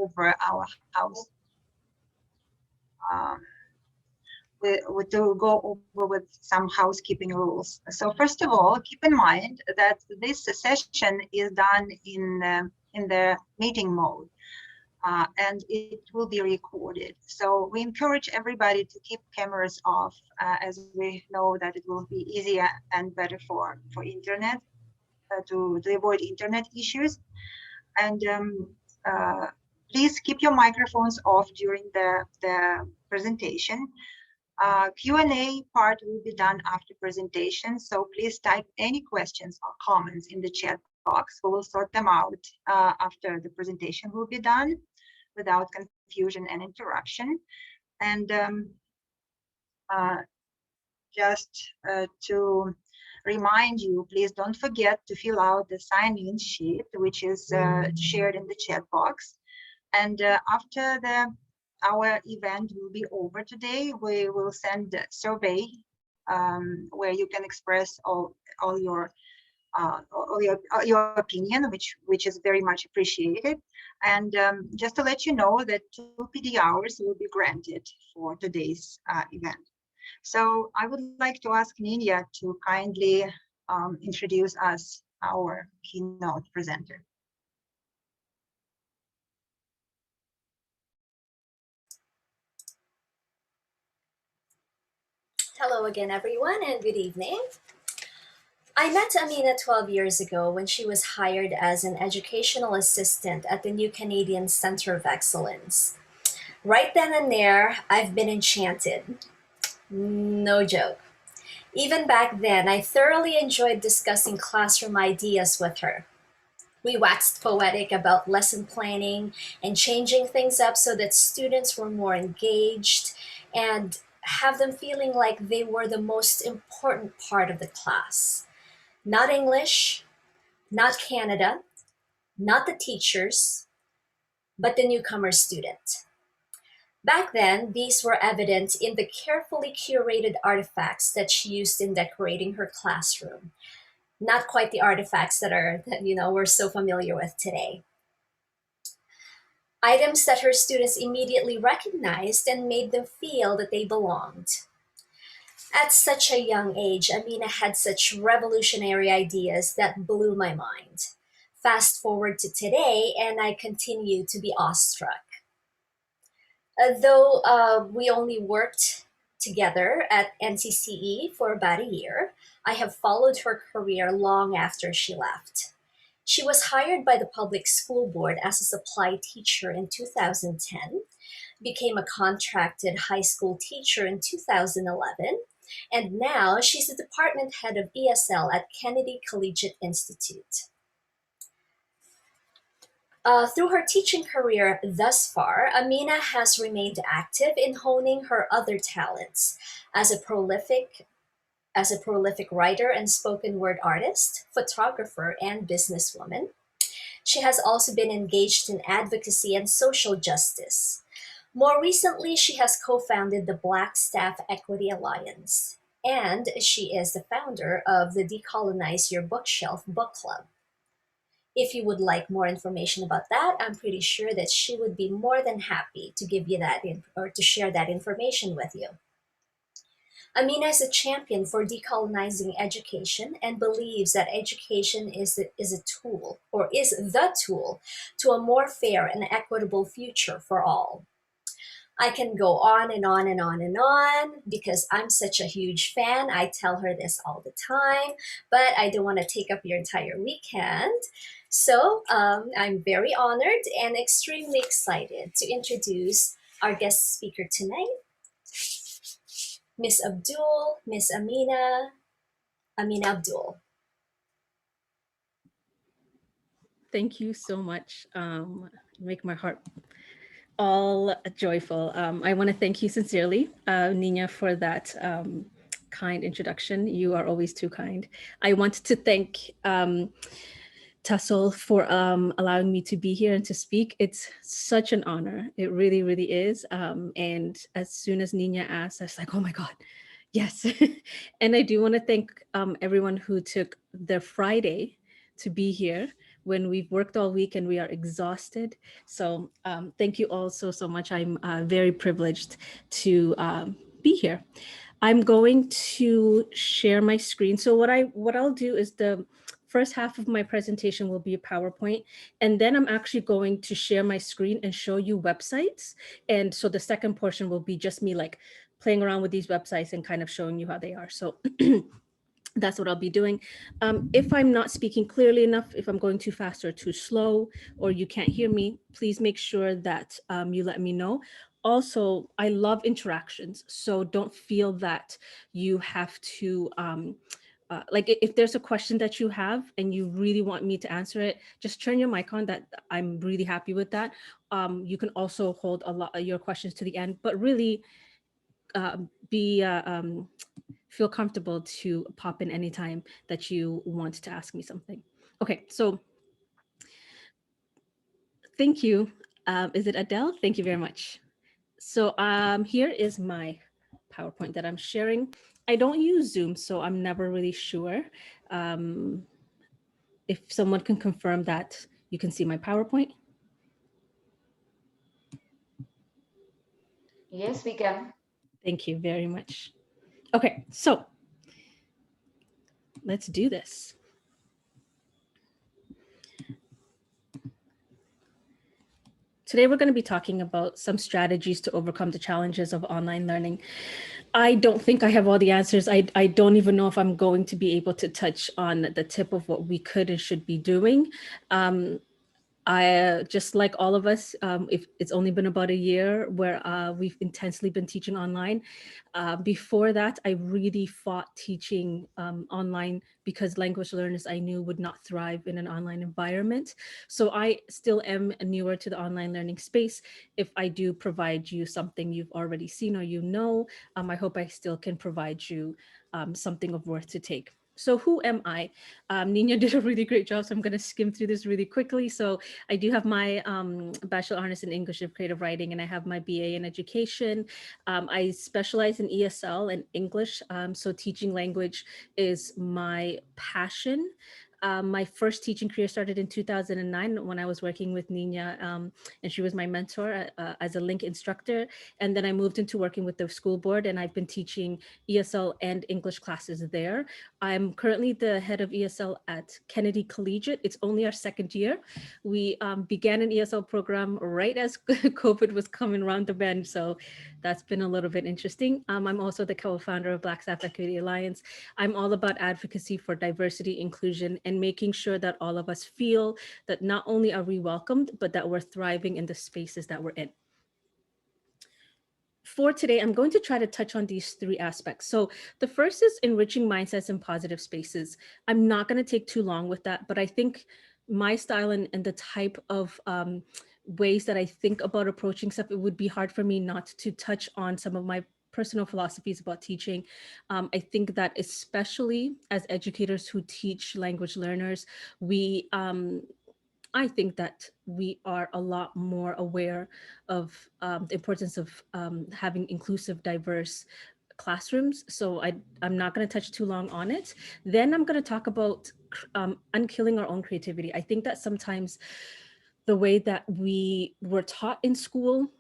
over our house. To go over with some housekeeping rules. So first of all, keep in mind that this session is done in the meeting mode, and it will be recorded. So we encourage everybody to keep cameras off, as we know that it will be easier and better for internet, to avoid internet issues. And please keep your microphones off during the presentation. Q&A part will be done after presentation, so please type any questions or comments in the chat box. We will sort them out after the presentation will be done without confusion and interruption. And just to remind you, please don't forget to fill out the sign-in sheet, which is shared in the chat box. And after our event will be over today, we will send a survey where you can express all your opinion, which is very much appreciated. And just to let you know that 2 PD hours will be granted for today's event. So I would like to ask Nina to kindly introduce us, our keynote presenter. Hello again, everyone, and good evening. I met Amina 12 years ago when she was hired as an educational assistant at the New Canadian Centre of Excellence. Right then and there, I've been enchanted. No joke. Even back then, I thoroughly enjoyed discussing classroom ideas with her. We waxed poetic about lesson planning and changing things up so that students were more engaged and have them feeling like they were the most important part of the class. Not English, not Canada, not the teachers, but the newcomer student. Back then, these were evident in the carefully curated artifacts that she used in decorating her classroom. Not quite the artifacts that we're so familiar with today. Items that her students immediately recognized and made them feel that they belonged. At such a young age, Amina had such revolutionary ideas that blew my mind. Fast forward to today, and I continue to be awestruck. Though we only worked together at NCCE for about a year, I have followed her career long after she left. She was hired by the public school board as a supply teacher in 2010, became a contracted high school teacher in 2011, and now she's the department head of ESL at Kennedy Collegiate Institute. Through her teaching career thus far, Amina has remained active in honing her other talents as a prolific writer and spoken word artist, photographer, and businesswoman. She has also been engaged in advocacy and social justice. More recently, she has co-founded the Black Staff Equity Alliance, and she is the founder of the Decolonize Your Bookshelf book club. If you would like more information about that, I'm pretty sure that she would be more than happy to give you that or to share that information with you. Amina is a champion for decolonizing education and believes that education is the tool to a more fair and equitable future for all. I can go on and on and on and on because I'm such a huge fan. I tell her this all the time, but I don't want to take up your entire weekend. So I'm very honored and extremely excited to introduce our guest speaker tonight, Miss Abdulle, Miss Amina Abdulle. Thank you so much. Make my heart all joyful. I want to thank you sincerely, Nina, for that kind introduction. You are always too kind. I want to thank TESL for allowing me to be here and to speak. It's such an honor. It really, really is. And as soon as Nina asked, I was like, oh my God, yes. And I do want to thank everyone who took their Friday to be here, when we've worked all week and we are exhausted. So thank you all so much. I'm very privileged to be here. I'm going to share my screen. So what I'll do is the first half of my presentation will be a PowerPoint, and then I'm actually going to share my screen and show you websites. And so the second portion will be just me like playing around with these websites and kind of showing you how they are. So that's what I'll be doing. If I'm not speaking clearly enough, if I'm going too fast or too slow, or you can't hear me, please make sure that you let me know. Also, I love interactions, so don't feel that you have to, like if there's a question that you have and you really want me to answer it, just turn your mic on. That I'm really happy with that. You can also hold a lot of your questions to the end, but really be feel comfortable to pop in anytime that you want to ask me something. Okay, so thank you. Is it Adele? Thank you very much. So here is my PowerPoint that I'm sharing. I don't use Zoom, so I'm never really sure. If someone can confirm that you can see my PowerPoint. Yes, we can. Thank you very much. Okay, so let's do this. Today, we're going to be talking about some strategies to overcome the challenges of online learning. I don't think I have all the answers. I don't even know if I'm going to be able to touch on the tip of what we could and should be doing. I just like all of us, if it's only been about a year where we've intensely been teaching online. Before that, I really fought teaching online because language learners I knew would not thrive in an online environment. So I still am newer to the online learning space. If I do provide you something you've already seen or you know, I hope I still can provide you something of worth to take. So who am I? Nina did a really great job, so I'm going to skim through this really quickly. So I do have my Bachelor of Honors in English of Creative Writing, and I have my BA in Education. I specialize in ESL and English, so teaching language is my passion. My first teaching career started in 2009 when I was working with Nina, and she was my mentor as a link instructor. And then I moved into working with the school board, and I've been teaching ESL and English classes there. I'm currently the head of ESL at Kennedy Collegiate. It's only our second year. We began an ESL program right as COVID was coming around the bend. So that's been a little bit interesting. I'm also the co-founder of Black Staff Equity Alliance. I'm all about advocacy for diversity, inclusion, and making sure that all of us feel that not only are we welcomed, but that we're thriving in the spaces that we're in. For today, I'm going to try to touch on these three aspects. So the first is enriching mindsets in positive spaces. I'm not going to take too long with that, but I think my style and the type of ways that I think about approaching stuff, it would be hard for me not to touch on some of my personal philosophies about teaching. I think that especially as educators who teach language learners, I think that we are a lot more aware of the importance of having inclusive, diverse classrooms. So I'm not going to touch too long on it. Then I'm going to talk about unkilling our own creativity. I think that sometimes the way that we were taught in school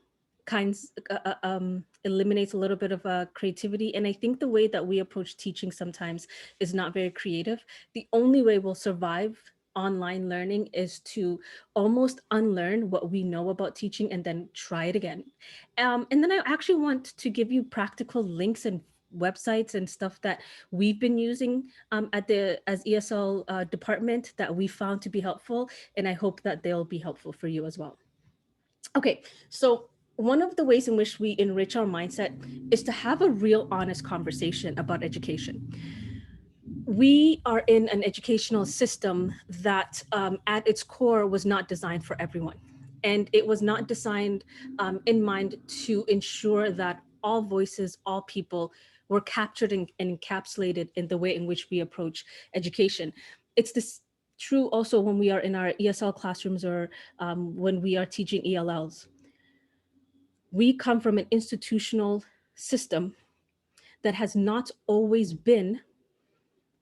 eliminates a little bit of creativity. And I think the way that we approach teaching sometimes is not very creative. The only way we'll survive online learning is to almost unlearn what we know about teaching and then try it again. And then I actually want to give you practical links and websites and stuff that we've been using as ESL department that we found to be helpful. And I hope that they'll be helpful for you as well. Okay, so one of the ways in which we enrich our mindset is to have a real honest conversation about education. We are in an educational system that at its core was not designed for everyone. And it was not designed in mind to ensure that all voices, all people were captured and encapsulated in the way in which we approach education. It's this true also when we are in our ESL classrooms or when we are teaching ELLs. We come from an institutional system that has not always been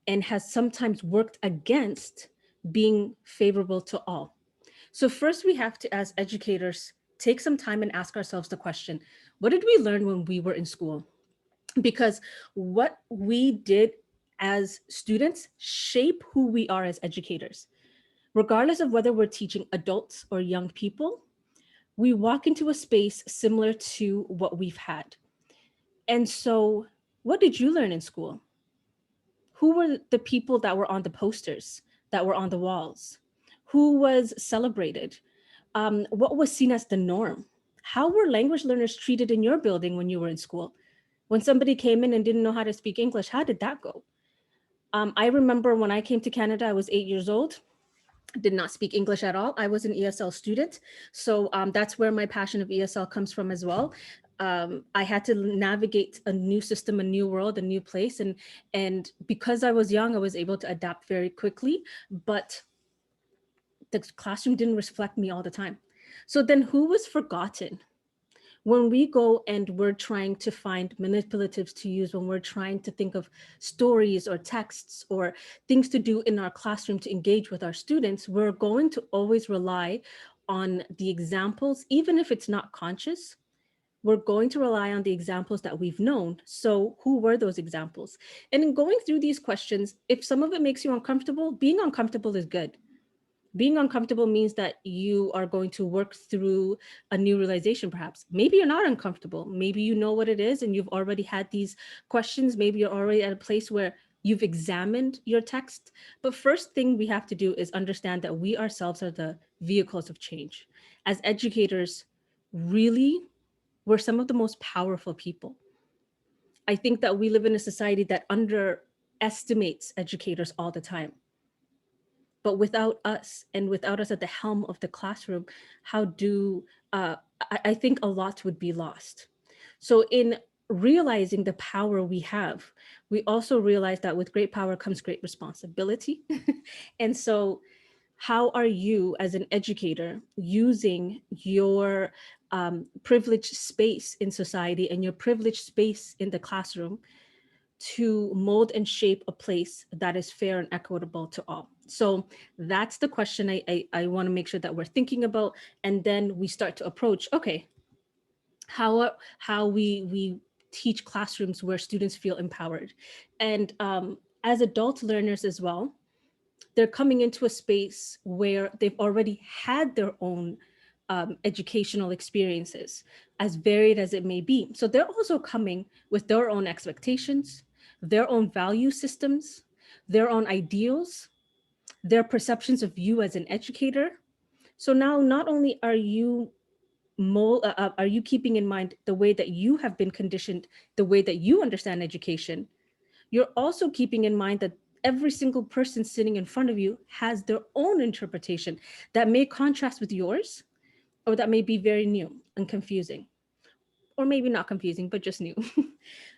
and has sometimes worked against being favorable to all. So first we have to, as educators, take some time and ask ourselves the question, what did we learn when we were in school? Because what we did as students shape who we are as educators. Regardless of whether we're teaching adults or young people, we walk into a space similar to what we've had. And so, what did you learn in school? Who were the people that were on the posters, that were on the walls? Who was celebrated? What was seen as the norm? How were language learners treated in your building when you were in school? When somebody came in and didn't know how to speak English, how did that go? I remember when I came to Canada, I was 8 years old, did not speak English at all. I was an ESL student. So that's where my passion of ESL comes from as well. I had to navigate a new system, a new world, a new place. And because I was young, I was able to adapt very quickly, but the classroom didn't reflect me all the time. So then who was forgotten? When we go and we're trying to find manipulatives to use, when we're trying to think of stories or texts or things to do in our classroom to engage with our students, we're going to always rely on the examples, even if it's not conscious. We're going to rely on the examples that we've known. So who were those examples? And in going through these questions, if some of it makes you uncomfortable, being uncomfortable is good. Being uncomfortable means that you are going to work through a new realization, perhaps. Maybe you're not uncomfortable. Maybe you know what it is and you've already had these questions. Maybe you're already at a place where you've examined your text. But first thing we have to do is understand that we ourselves are the vehicles of change. As educators, really, we're some of the most powerful people. I think that we live in a society that underestimates educators all the time. But without us and without us at the helm of the classroom, how do I think a lot would be lost. So in realizing the power we have, we also realize that with great power comes great responsibility. And so how are you as an educator using your privileged space in society and your privileged space in the classroom to mold and shape a place that is fair and equitable to all? So that's the question I want to make sure that we're thinking about. And then we start to approach, okay, how we teach classrooms where students feel empowered. And as adult learners as well, they're coming into a space where they've already had their own educational experiences, as varied as it may be. So they're also coming with their own expectations, their own value systems, their own ideals, their perceptions of you as an educator. So now not only are you keeping in mind the way that you have been conditioned, the way that you understand education, you're also keeping in mind that every single person sitting in front of you has their own interpretation that may contrast with yours, or that may be very new and confusing, or maybe not confusing, but just new.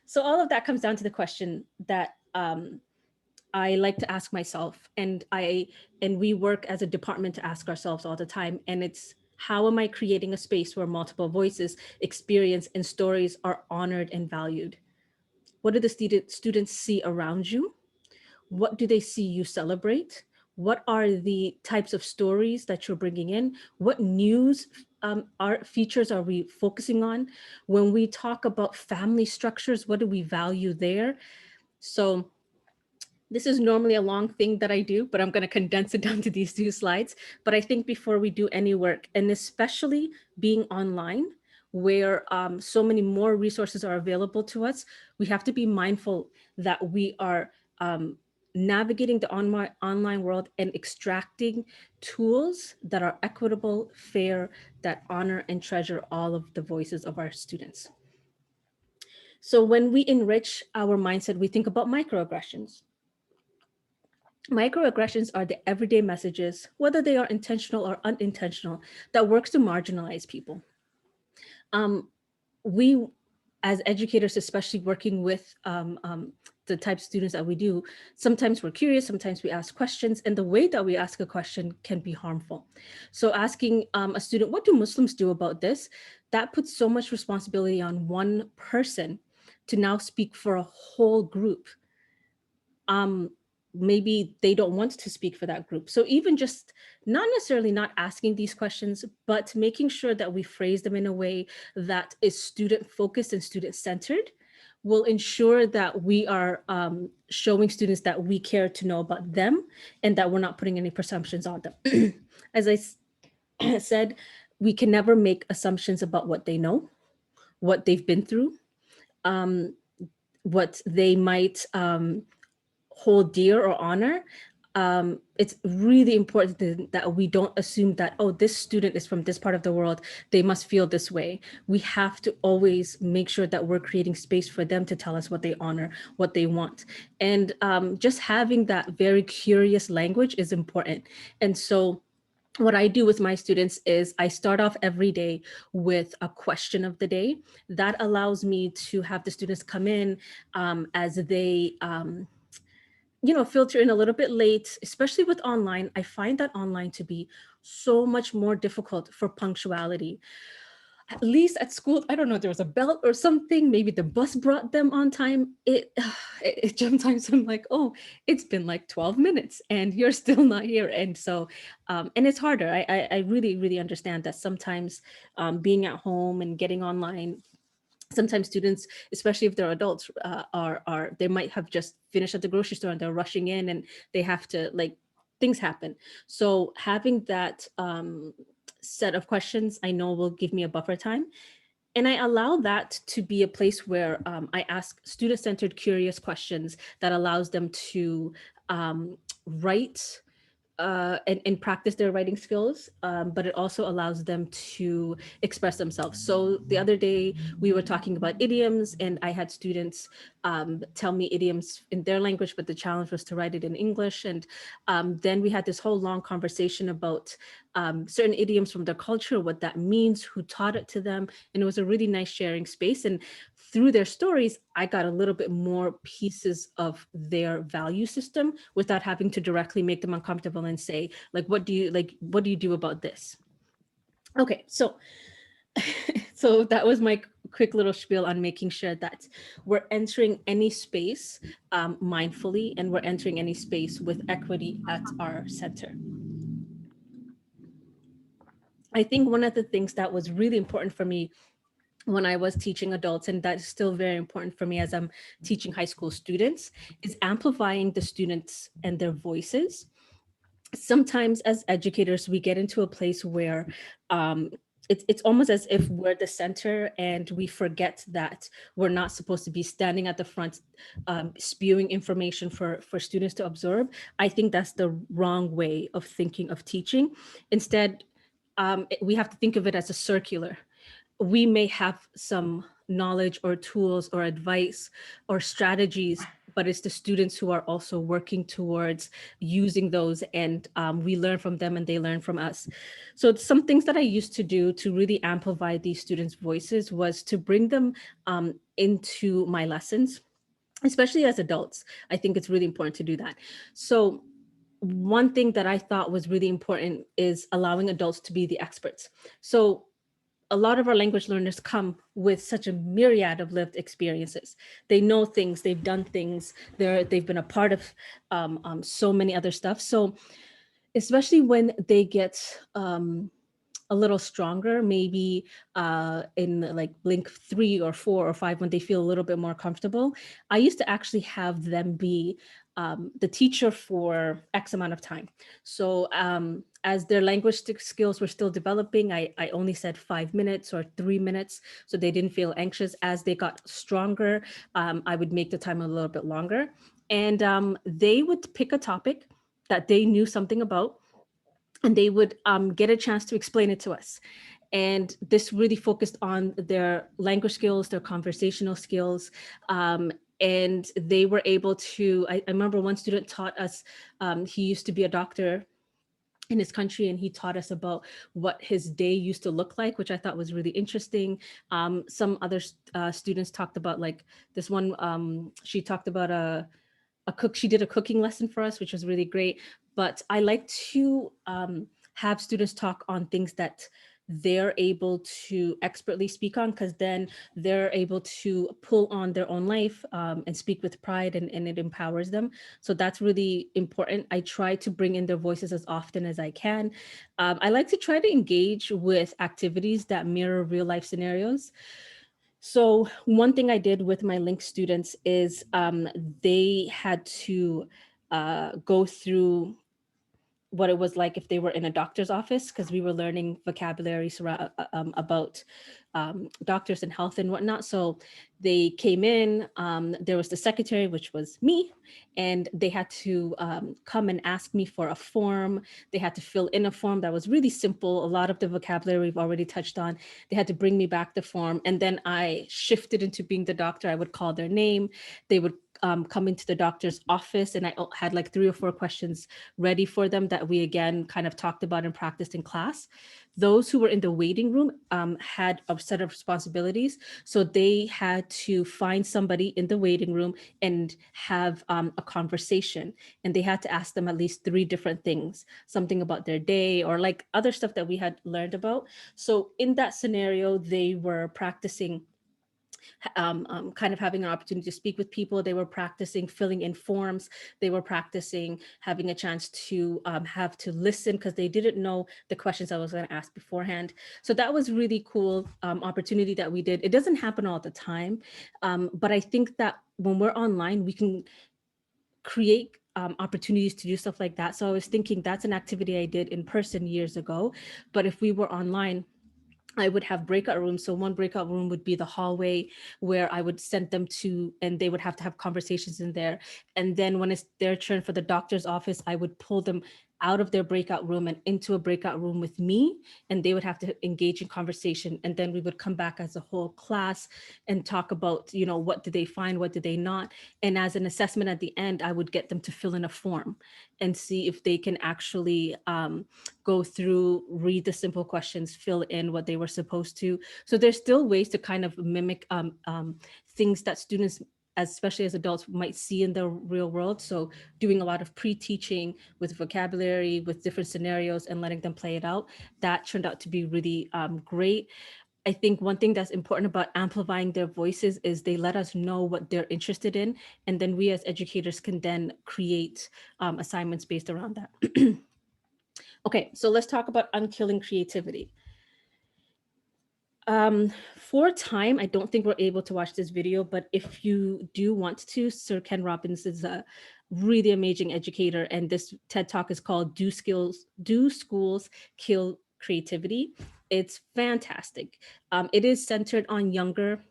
So all of that comes down to the question that I like to ask myself, and we work as a department to ask ourselves all the time. And it's, how am I creating a space where multiple voices, experience, and stories are honored and valued? What do the students see around you? What do they see you celebrate? What are the types of stories that you're bringing in? What news art features are we focusing on? When we talk about family structures, what do we value there? So this is normally a long thing that I do, but I'm going to condense it down to these 2 slides. But I think before we do any work, and especially being online, where so many more resources are available to us, we have to be mindful that we are navigating the online world and extracting tools that are equitable, fair, that honor and treasure all of the voices of our students. So when we enrich our mindset, we think about microaggressions. Microaggressions are the everyday messages, whether they are intentional or unintentional, that works to marginalize people. We, as educators, especially working with the type of students that we do, sometimes we're curious, sometimes we ask questions, and the way that we ask a question can be harmful. So asking a student, what do Muslims do about this? That puts so much responsibility on one person to now speak for a whole group. maybe they don't want to speak for that group. So even just not necessarily not asking these questions, but making sure that we phrase them in a way that is student focused and student centered will ensure that we are showing students that we care to know about them and that we're not putting any presumptions on them. As I said, we can never make assumptions about what they know, what they've been through, what they might hold dear or honor. It's really important that we don't assume that, oh, this student is from this part of the world, they must feel this way. We have to always make sure that we're creating space for them to tell us what they honor, what they want. And just having that very curious language is important. And so what I do with my students is I start off every day with a question of the day. That allows me to have the students come in as they filter in a little bit late, especially with online. I find that online to be so much more difficult for punctuality. At least at school, I don't know, there was a belt or something, maybe the bus brought them on time. It sometimes I'm like, oh, it's been like 12 minutes and you're still not here. And so, and it's harder. I really, really understand that sometimes being at home and getting online, sometimes students, especially if they're adults, are they might have just finished at the grocery store and they're rushing in and they have to, like, things happen. So having that set of questions, I know, will give me a buffer time. And I allow that to be a place where I ask student-centered, curious questions that allows them to write and practice their writing skills, but it also allows them to express themselves. So the other day we were talking about idioms and I had students tell me idioms in their language, but the challenge was to write it in English. And then we had this whole long conversation about certain idioms from their culture, what that means, who taught it to them. And it was a really nice sharing space. And through their stories, I got a little bit more pieces of their value system without having to directly make them uncomfortable and say, like, what do you do about this? Okay, so so that was my quick little spiel on making sure that we're entering any space mindfully, and we're entering any space with equity at our center. I think one of the things that was really important for me when I was teaching adults, and that's still very important for me as I'm teaching high school students, is amplifying the students and their voices. Sometimes as educators, we get into a place where it's almost as if we're the center and we forget that we're not supposed to be standing at the front spewing information for students to absorb. I think that's the wrong way of thinking of teaching. Instead, we have to think of it as a circular. We may have some knowledge or tools or advice or strategies, but it's the students who are also working towards using those, and we learn from them and they learn from us. So some things that I used to do to really amplify these students' voices was to bring them into my lessons, especially as adults. I think it's really important to do that. So one thing that I thought was really important is allowing adults to be the experts. So a lot of our language learners come with such a myriad of lived experiences. They know things, they've done things, they've been a part of so many other stuff. So especially when they get a little stronger, maybe in like blink 3 or 4 or 5, when they feel a little bit more comfortable, I used to actually have them be the teacher for X amount of time. So as their language skills were still developing, I only said 5 minutes or 3 minutes, so they didn't feel anxious. As they got stronger, I would make the time a little bit longer. And they would pick a topic that they knew something about, and they would get a chance to explain it to us. And this really focused on their language skills, their conversational skills. And they were able to, I remember one student taught us, he used to be a doctor in his country, and he taught us about what his day used to look like, which I thought was really interesting. Some other students talked about, like this one, she talked about she did a cooking lesson for us, which was really great. But I like to have students talk on things that they're able to expertly speak on, because then they're able to pull on their own life and speak with pride, and it empowers them. So that's really important. I try to bring in their voices as often as I can. I like to try to engage with activities that mirror real life scenarios. So one thing I did with my Link students is they had to go through what it was like if they were in a doctor's office, because we were learning vocabulary about doctors and health and whatnot. So they came in, there was the secretary, which was me, and they had to come and ask me for a form. They had to fill in a form that was really simple. A lot of the vocabulary we've already touched on. They had to bring me back the form. And then I shifted into being the doctor. I would call their name. They would come into the doctor's office, and I had like 3 or 4 questions ready for them that we again kind of talked about and practiced in class. Those who were in the waiting room had a set of responsibilities. So they had to find somebody in the waiting room and have a conversation. And they had to ask them at least 3 different things, something about their day or like other stuff that we had learned about. So in that scenario, they were practicing kind of having an opportunity to speak with people. They were practicing filling in forms. They were practicing having a chance to have to listen, because they didn't know the questions I was going to ask beforehand. So that was really cool opportunity that we did. It doesn't happen all the time, but I think that when we're online, we can create opportunities to do stuff like that. So I was thinking that's an activity I did in person years ago, but if we were online, I would have breakout rooms. So one breakout room would be the hallway, where I would send them to, and they would have to have conversations in there. And then when it's their turn for the doctor's office, I would pull them out of their breakout room and into a breakout room with me, and they would have to engage in conversation. And then we would come back as a whole class and talk about, you know, what did they find, what did they not? And as an assessment at the end, I would get them to fill in a form and see if they can actually go through, read the simple questions, fill in what they were supposed to. So there's still ways to kind of mimic things that students, especially as adults, might see in the real world. So doing a lot of pre-teaching with vocabulary, with different scenarios, and letting them play it out, that turned out to be really great. I think one thing that's important about amplifying their voices is they let us know what they're interested in, and then we as educators can then create assignments based around that. Okay, so let's talk about unkilling creativity. For time, I don't think we're able to watch this video, but if you do want to, Sir Ken Robbins is a really amazing educator, and this TED Talk is called Do Schools Kill Creativity? It's fantastic. It is centered on younger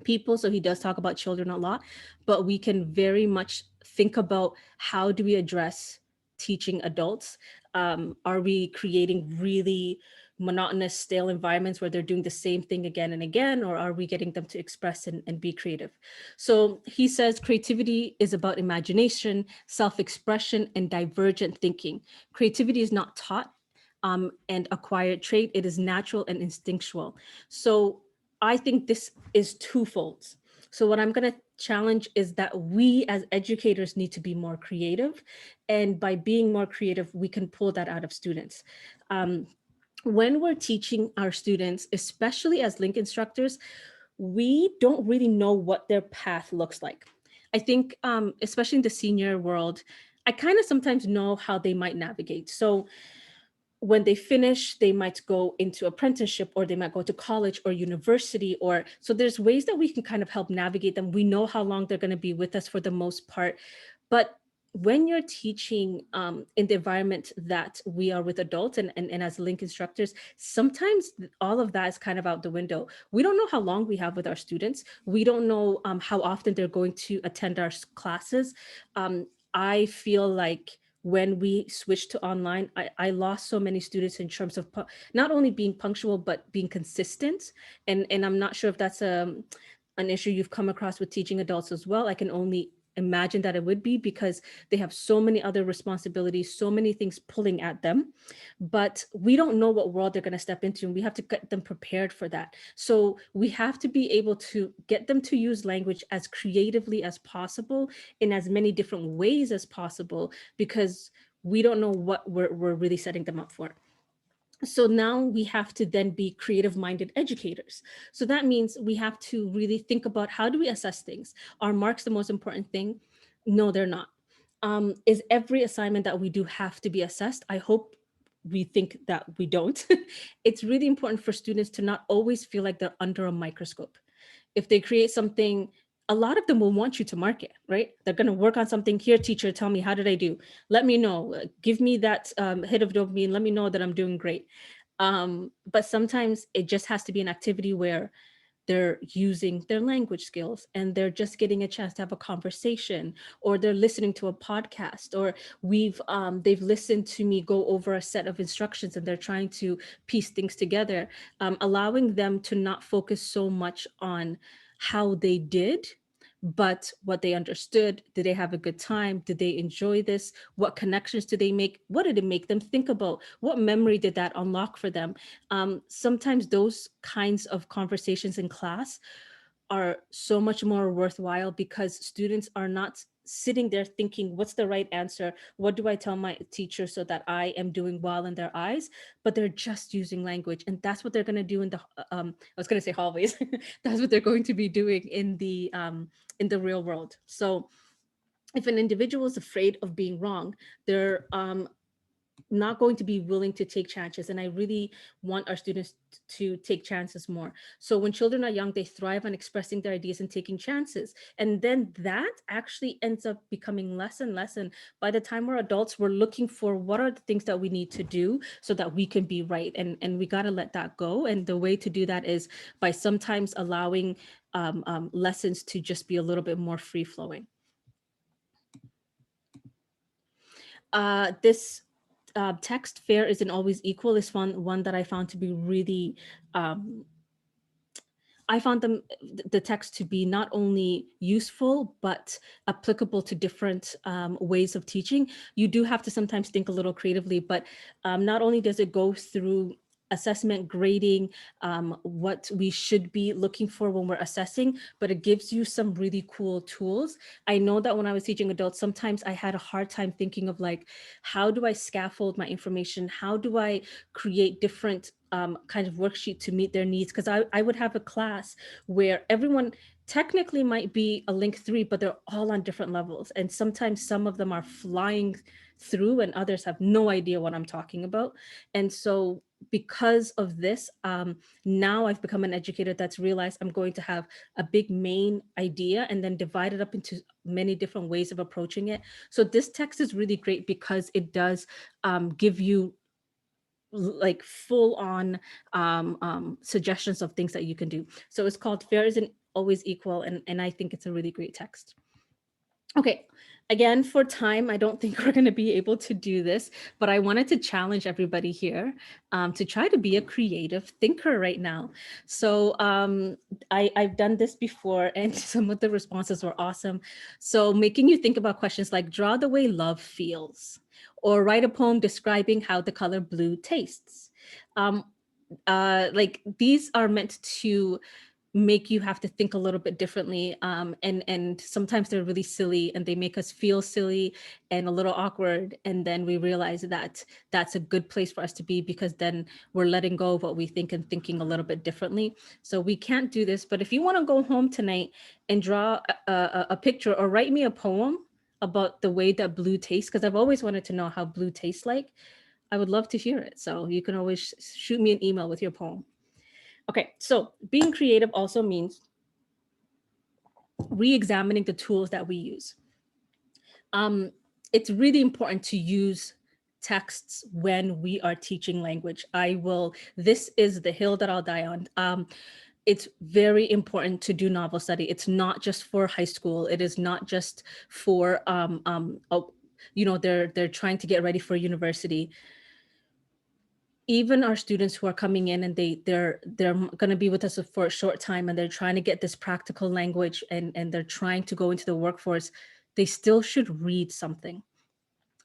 people, so he does talk about children a lot, but we can very much think about how do we address teaching adults. Are we creating really monotonous, stale environments where they're doing the same thing again and again, or are we getting them to express and be creative? So he says creativity is about imagination, self-expression, and divergent thinking. Creativity is not taught and acquired trait. It is natural and instinctual. So I think this is twofold. So what I'm going to challenge is that we as educators need to be more creative. And by being more creative, we can pull that out of students. When we're teaching our students, especially as Link instructors, we don't really know what their path looks like. I think, especially in the senior world, I kind of sometimes know how they might navigate. So when they finish, they might go into apprenticeship, or they might go to college or university, or so there's ways that we can kind of help navigate them. We know how long they're going to be with us for the most part. But when you're teaching in the environment that we are with adults and as Link instructors, sometimes all of that is kind of out the window. We don't know how long we have with our students. We don't know how often they're going to attend our classes. I feel like when we switched to online, I lost so many students in terms of not only being punctual, but being consistent. And I'm not sure if that's an issue you've come across with teaching adults as well. I can only imagine that it would be, because they have so many other responsibilities, so many things pulling at them, but we don't know what world they're going to step into, and we have to get them prepared for that. So we have to be able to get them to use language as creatively as possible, in as many different ways as possible, because we don't know what we're really setting them up for. So now we have to then be creative minded educators. So that means we have to really think about, how do we assess things? Are marks the most important thing? No, they're not. Is every assignment that we do have to be assessed? I hope we think that we don't. It's really important for students to not always feel like they're under a microscope. If they create something, a lot of them will want you to mark it, right? They're going to work on something. Here, teacher, tell me, how did I do? Let me know. Give me that hit of dopamine. Let me know that I'm doing great. But sometimes it just has to be an activity where they're using their language skills and they're just getting a chance to have a conversation, or they're listening to a podcast, or they've listened to me go over a set of instructions and they're trying to piece things together. Allowing them to not focus so much on how they did, but what they understood. Did they have a good time? Did they enjoy this? What connections did they make? What did it make them think about? What memory did that unlock for them? Sometimes those kinds of conversations in class are so much more worthwhile, because students are not sitting there thinking, what's the right answer? What do I tell my teacher so that I am doing well in their eyes? But they're just using language. And that's what they're going to do in the, I was going to say hallways. That's what they're going to be doing in the real world. So if an individual is afraid of being wrong, they're not going to be willing to take chances. And I really want our students to take chances more. So when children are young, they thrive on expressing their ideas and taking chances. And then that actually ends up becoming less and less. And by the time we're adults, we're looking for, what are the things that we need to do so that we can be right? And we got to let that go. And the way to do that is by sometimes allowing lessons to just be a little bit more free flowing. This text, fair isn't always equal, is one that I found to be really, I found the text to be not only useful, but applicable to different ways of teaching. You do have to sometimes think a little creatively, but not only does it go through assessment, grading, what we should be looking for when we're assessing, but it gives you some really cool tools. I know that when I was teaching adults, sometimes I had a hard time thinking of like, how do I scaffold my information? How do I create different kind of worksheet to meet their needs? Because I would have a class where everyone technically might be a link 3, but they're all on different levels. And sometimes some of them are flying through and others have no idea what I'm talking about. And so because of this, now I've become an educator that's realized I'm going to have a big main idea and then divide it up into many different ways of approaching it. So this text is really great because it does give you like full on suggestions of things that you can do. So it's called Fair Isn't Always Equal. And I think it's a really great text. Okay, again, for time, I don't think we're going to be able to do this, but I wanted to challenge everybody here to try to be a creative thinker right now. So I've done this before and some of the responses were awesome. So making you think about questions like, draw the way love feels, or write a poem describing how the color blue tastes. Like these are meant to make you have to think a little bit differently. And sometimes they're really silly and they make us feel silly and a little awkward. And then we realize that that's a good place for us to be, because then we're letting go of what we think and thinking a little bit differently. So we can't do this, but if you want to go home tonight and draw a picture or write me a poem about the way that blue tastes, because I've always wanted to know how blue tastes like, I would love to hear it. So you can always shoot me an email with your poem. Okay, so being creative also means re-examining the tools that we use. It's really important to use texts when we are teaching language. This is the hill that I'll die on. It's very important to do novel study. It's not just for high school. It is not just for, they're trying to get ready for university. Even our students who are coming in and they're going to be with us for a short time and they're trying to get this practical language and they're trying to go into the workforce, they still should read something.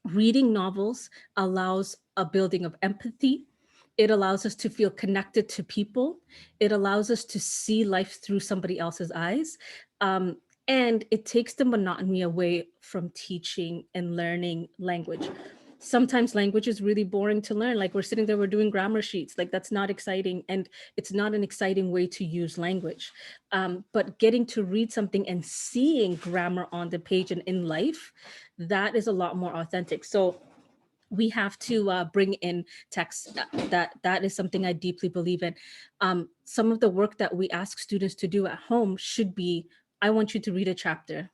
Reading novels allows a building of empathy. It allows us to feel connected to people. It allows us to see life through somebody else's eyes. And it takes the monotony away from teaching and learning language. sometimes language is really boring to learn. Like we're sitting there, we're doing grammar sheets. Like that's not exciting. And it's not an exciting way to use language. But getting to read something and seeing grammar on the page and in life, that is a lot more authentic. So we have to bring in text. That is something I deeply believe in. Some of the work that we ask students to do at home should be, I want you to read a chapter.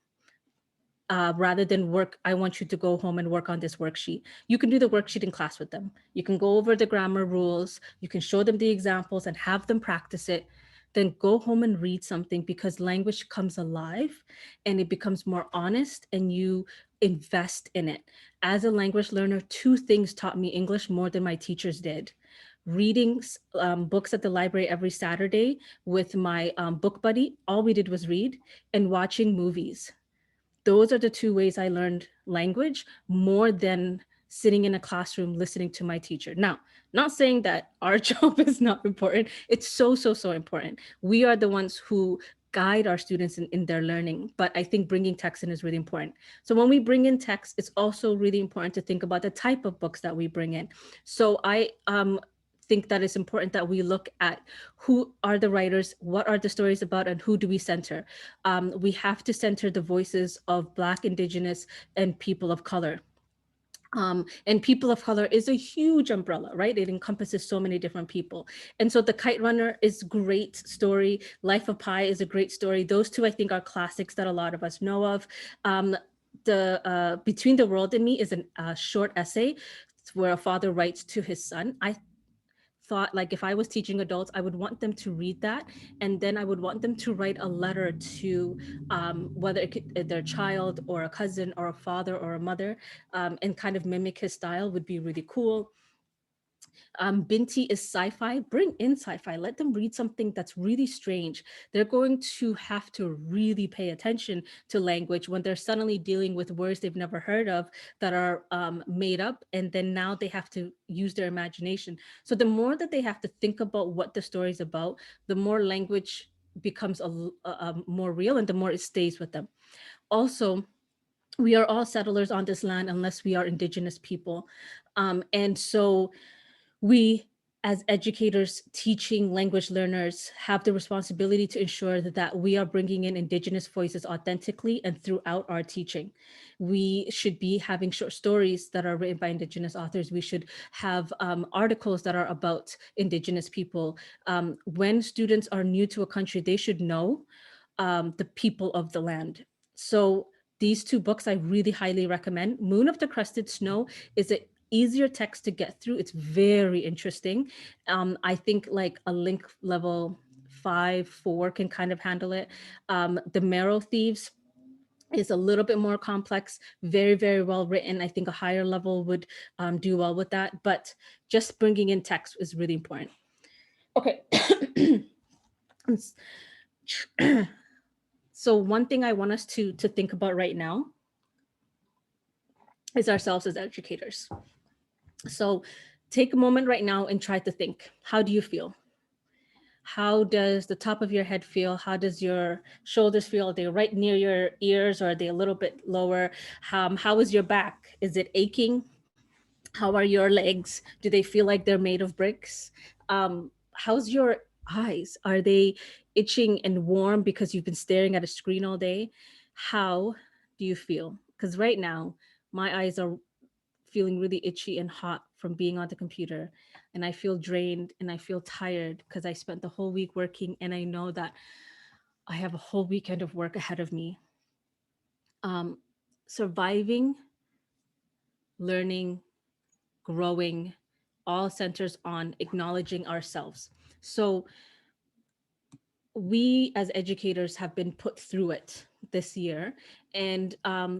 Rather than work, I want you to go home and work on this worksheet. You can do the worksheet in class with them. You can go over the grammar rules. You can show them the examples and have them practice it. Then go home and read something, because language comes alive and it becomes more honest and you invest in it. As a language learner, two things taught me English more than my teachers did. Reading books at the library every Saturday with my book buddy. All we did was read, and watching movies. Those are the two ways I learned language more than sitting in a classroom listening to my teacher. Now, not saying that our job is not important. It's so, so, so important. We are the ones who guide our students in their learning, but I think bringing text in is really important. So when we bring in text, it's also really important to think about the type of books that we bring in. So I think that it's important that we look at who are the writers, what are the stories about, and who do we center. We have to center the voices of Black, Indigenous, and people of color. And people of color is a huge umbrella, right? It encompasses so many different people. And so The Kite Runner is great story. Life of Pi is a great story. Those two, I think, are classics that a lot of us know of. The Between the World and Me is a short essay where a father writes to his son. I thought, like, if I was teaching adults, I would want them to read that, and then I would want them to write a letter to whether it could, their child or a cousin or a father or a mother, and kind of mimic his style would be really cool. Binti is sci-fi. Bring in sci-fi. Let them read something that's really strange. They're going to have to really pay attention to language when they're suddenly dealing with words they've never heard of that are made up, and then now they have to use their imagination. So the more that they have to think about what the story is about, the more language becomes a more real, and the more it stays with them. Also, we are all settlers on this land unless we are Indigenous people. And so we, as educators teaching language learners, have the responsibility to ensure that we are bringing in Indigenous voices authentically and throughout our teaching. We should be having short stories that are written by Indigenous authors. We should have articles that are about Indigenous people. When students are new to a country, they should know the people of the land. So these two books I really highly recommend. Moon of the Crusted Snow is an easier text to get through. It's very interesting. I think like a link level 5-4 can kind of handle it. The Marrow Thieves is a little bit more complex, very, very well written. I think a higher level would do well with that, but just bringing in text is really important. Okay. So one thing I want us to think about right now is ourselves as educators. So take a moment right now and try to think, how do you feel? How does the top of your head feel? How does your shoulders feel? Are they right near your ears, or are they a little bit lower? How is your back? Is it aching? How are your legs? Do they feel like they're made of bricks? How's your eyes? Are they itching and warm because you've been staring at a screen all day? How do you feel? Because right now, my eyes are feeling really itchy and hot from being on the computer. And I feel drained and I feel tired because I spent the whole week working, and I know that I have a whole weekend of work ahead of me. Surviving, learning, growing, all centers on acknowledging ourselves. So we as educators have been put through it this year, and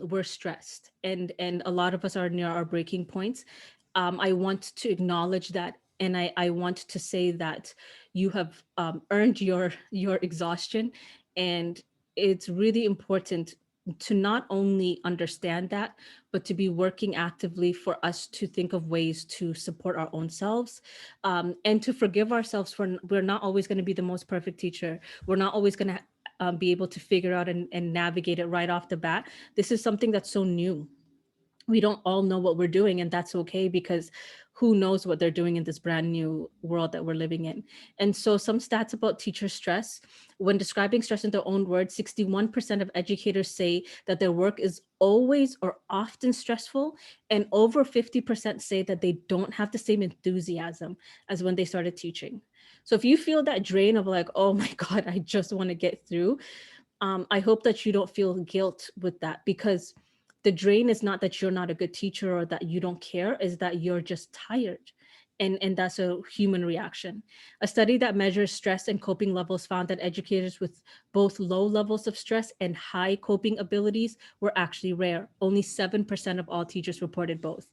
we're stressed, and a lot of us are near our breaking points. I want to acknowledge that, and I want to say that you have earned your exhaustion, and it's really important to not only understand that, but to be working actively for us to think of ways to support our own selves, and to forgive ourselves for we're not always going to be the most perfect teacher. We're not always going to be able to figure out and navigate it right off the bat. This is something that's so new. we don't all know what we're doing, and that's okay, because who knows what they're doing in this brand new world that we're living in. And so some stats about teacher stress: when describing stress in their own words, 61% of educators say that their work is always or often stressful, and over 50% say that they don't have the same enthusiasm as when they started teaching. So if you feel that drain of like, oh my God, I just want to get through, I hope that you don't feel guilt with that, because the drain is not that you're not a good teacher or that you don't care, is that you're just tired. And that's a human reaction. A study that measures stress and coping levels found that educators with both low levels of stress and high coping abilities were actually rare. Only 7% of all teachers reported both.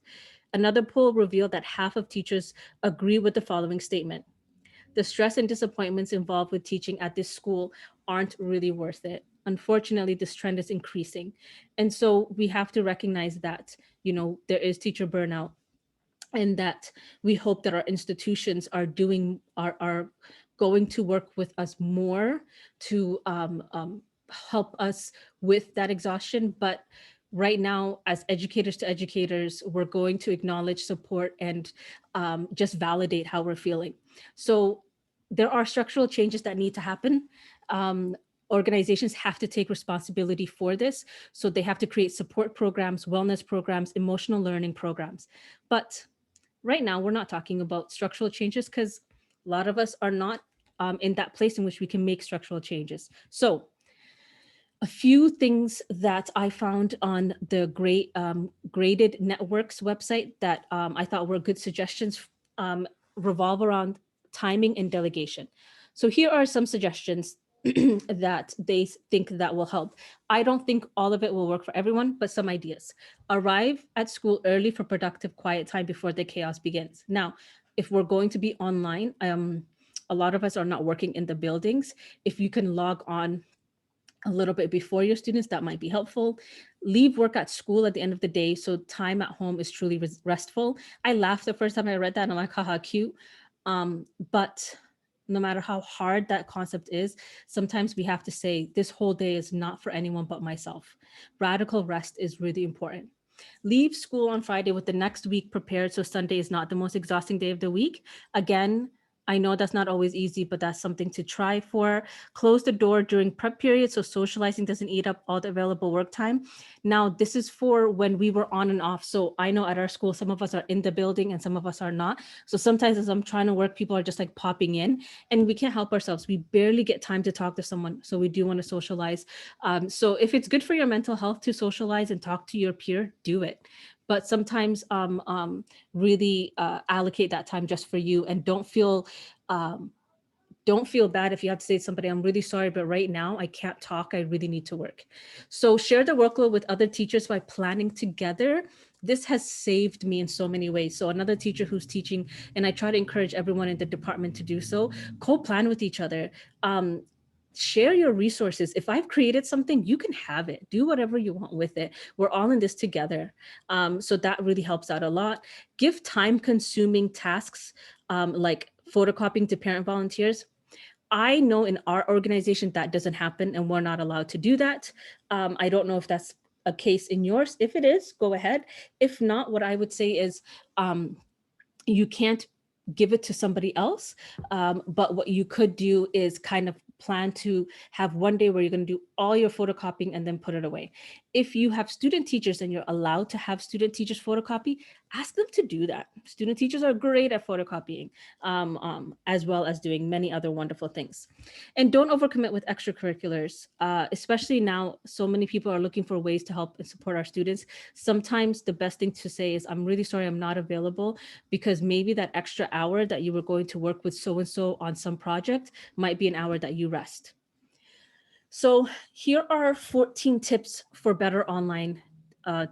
Another poll revealed that half of teachers agree with the following statement: the stress and disappointments involved with teaching at this school aren't really worth it. Unfortunately, this trend is increasing. And so we have to recognize that, there is teacher burnout, and that we hope that our institutions are going to work with us more to help us with that exhaustion. But right now, as educators to educators, we're going to acknowledge, support, and just validate how we're feeling. So there are structural changes that need to happen. um, Organizations have to take responsibility for this, so they have to create support programs, wellness programs, emotional learning programs. But right now, we're not talking about structural changes, because a lot of us are not in that place in which we can make structural changes. So a few things that I found on the Graded Networks website that I thought were good suggestions revolve around timing and delegation. So here are some suggestions that they think that will help. I don't think all of it will work for everyone, but some ideas. Arrive at school early for productive quiet time before the chaos begins. Now, if we're going to be online, a lot of us are not working in the buildings. If you can log on a little bit before your students, that might be helpful. Leave work at school at the end of the day, so time at home is truly restful. I laughed the first time I read that, and I'm like, haha, cute. But no matter how hard that concept is, sometimes we have to say, this whole day is not for anyone but myself. Radical rest is really important. Leave school on Friday with the next week prepared, so Sunday is not the most exhausting day of the week. Again, I know that's not always easy, but that's something to try for. Close the door during prep period so socializing doesn't eat up all the available work time. Now, this is for when we were on and off. So I know at our school, some of us are in the building and some of us are not. So sometimes as I'm trying to work, people are just like popping in, and we can't help ourselves. We barely get time to talk to someone. So we do want to socialize. So if it's good for your mental health to socialize and talk to your peer, do it. But sometimes really allocate that time just for you, and um, don't feel bad if you have to say to somebody, I'm really sorry, but right now I can't talk. I really need to work. So share the workload with other teachers by planning together. This has saved me in so many ways. So another teacher who's teaching, and I try to encourage everyone in the department to do so, co-plan with each other. Share your resources. If I've created something, you can have it. Do whatever you want with it. We're all in this together. So that really helps out a lot. Give time consuming tasks like photocopying to parent volunteers. I know in our organization that doesn't happen, and we're not allowed to do that. I don't know if that's a case in yours. If it is, go ahead. If not, what I would say is you can't give it to somebody else. But what you could do is kind of plan to have one day where you're going to do all your photocopying and then put it away. If you have student teachers and you're allowed to have student teachers photocopy, ask them to do that. Student teachers are great at photocopying, as well as doing many other wonderful things. And don't overcommit with extracurriculars, especially now. So many people are looking for ways to help and support our students. Sometimes the best thing to say is, I'm really sorry, I'm not available, because maybe that extra hour that you were going to work with so-and-so on some project might be an hour that you rest. So here are 14 tips for better online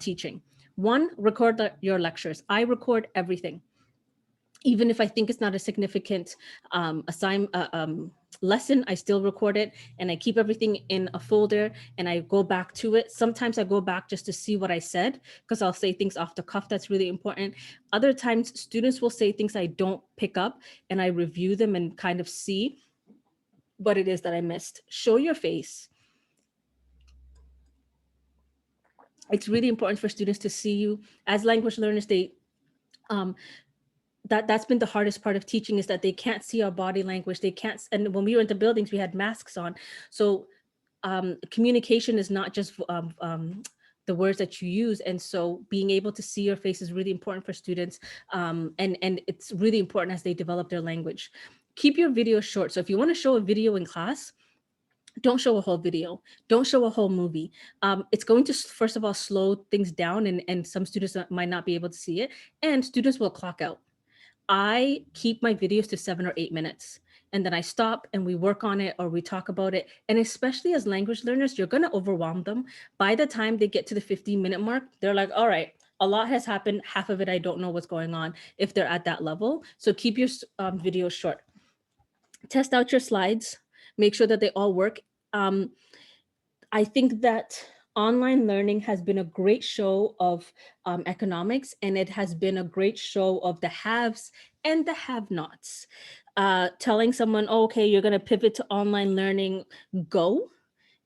teaching. One, record your lectures. I record everything. Even if I think it's not a significant lesson, I still record it, and I keep everything in a folder, and I go back to it. Sometimes I go back just to see what I said, because I'll say things off the cuff that's really important. Other times students will say things I don't pick up, and I review them and kind of see what it is that I missed. Show your face. It's really important for students to see you as language learners. Um, that's been the hardest part of teaching, is that they can't see our body language. They can't, and when we were in the buildings, we had masks on. So communication is not just the words that you use. And so being able to see your face is really important for students. And it's really important as they develop their language. Keep your videos short. So if you want to show a video in class, don't show a whole video. Don't show a whole movie. It's going to, first of all, slow things down, and some students might not be able to see it, and students will clock out. I keep my videos to 7 or 8 minutes, and then I stop and we work on it or we talk about it. And especially as language learners, you're going to overwhelm them. By the time they get to the 15-minute mark, they're like, all right, a lot has happened. Half of it, I don't know what's going on, if they're at that level. So keep your videos short. Test out your slides. Make sure that they all work. I think that online learning has been a great show of economics, and it has been a great show of the haves and the have-nots. Telling someone, oh, okay, you're going to pivot to online learning, go,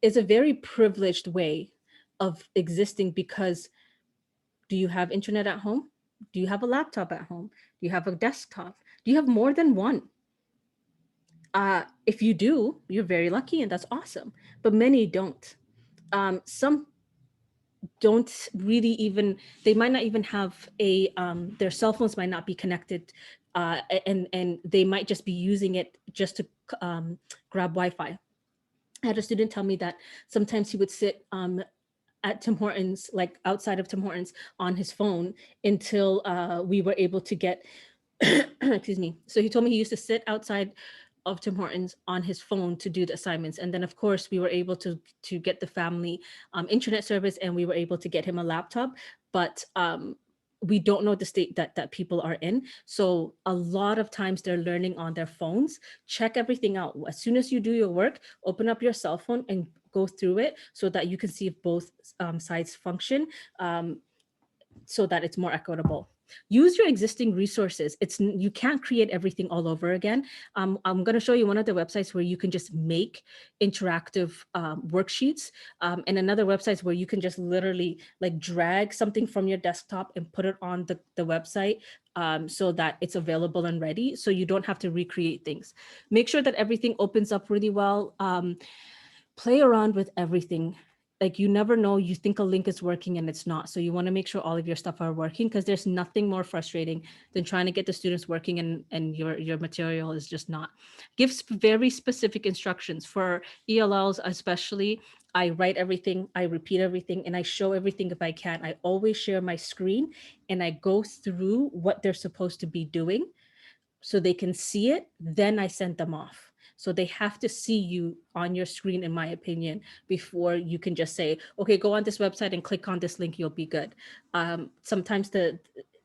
is a very privileged way of existing, because do you have internet at home? Do you have a laptop at home? Do you have a desktop? Do you have more than one? If you do, you're very lucky, and that's awesome. But many don't. Some don't really even, they might not even have their cell phones might not be connected, and they might just be using it just to grab Wi-Fi. I had a student tell me that sometimes he would sit at Tim Hortons, like outside of Tim Hortons, on his phone until we were able to get, excuse me. So he told me he used to sit outside of Tim Hortons on his phone to do the assignments. And then of course we were able to get the family internet service, and we were able to get him a laptop. But we don't know the state that people are in. So a lot of times they're learning on their phones. Check everything out. As soon as you do your work, open up your cell phone and go through it so that you can see if both sides function, so that it's more equitable. Use your existing resources. You can't create everything all over again. I'm going to show you one of the websites where you can just make interactive worksheets, and another website where you can just literally like drag something from your desktop and put it on the website, so that it's available and ready, so you don't have to recreate things. Make sure that everything opens up really well. Play around with everything. Like, you never know, you think a link is working and it's not. So you want to make sure all of your stuff are working, because there's nothing more frustrating than trying to get the students working and your material is just not. Give very specific instructions for ELLs, especially. I write everything, I repeat everything, and I show everything if I can. I always share my screen and I go through what they're supposed to be doing so they can see it. Then I send them off. So they have to see you on your screen, in my opinion, before you can just say, okay, go on this website and click on this link, you'll be good. Sometimes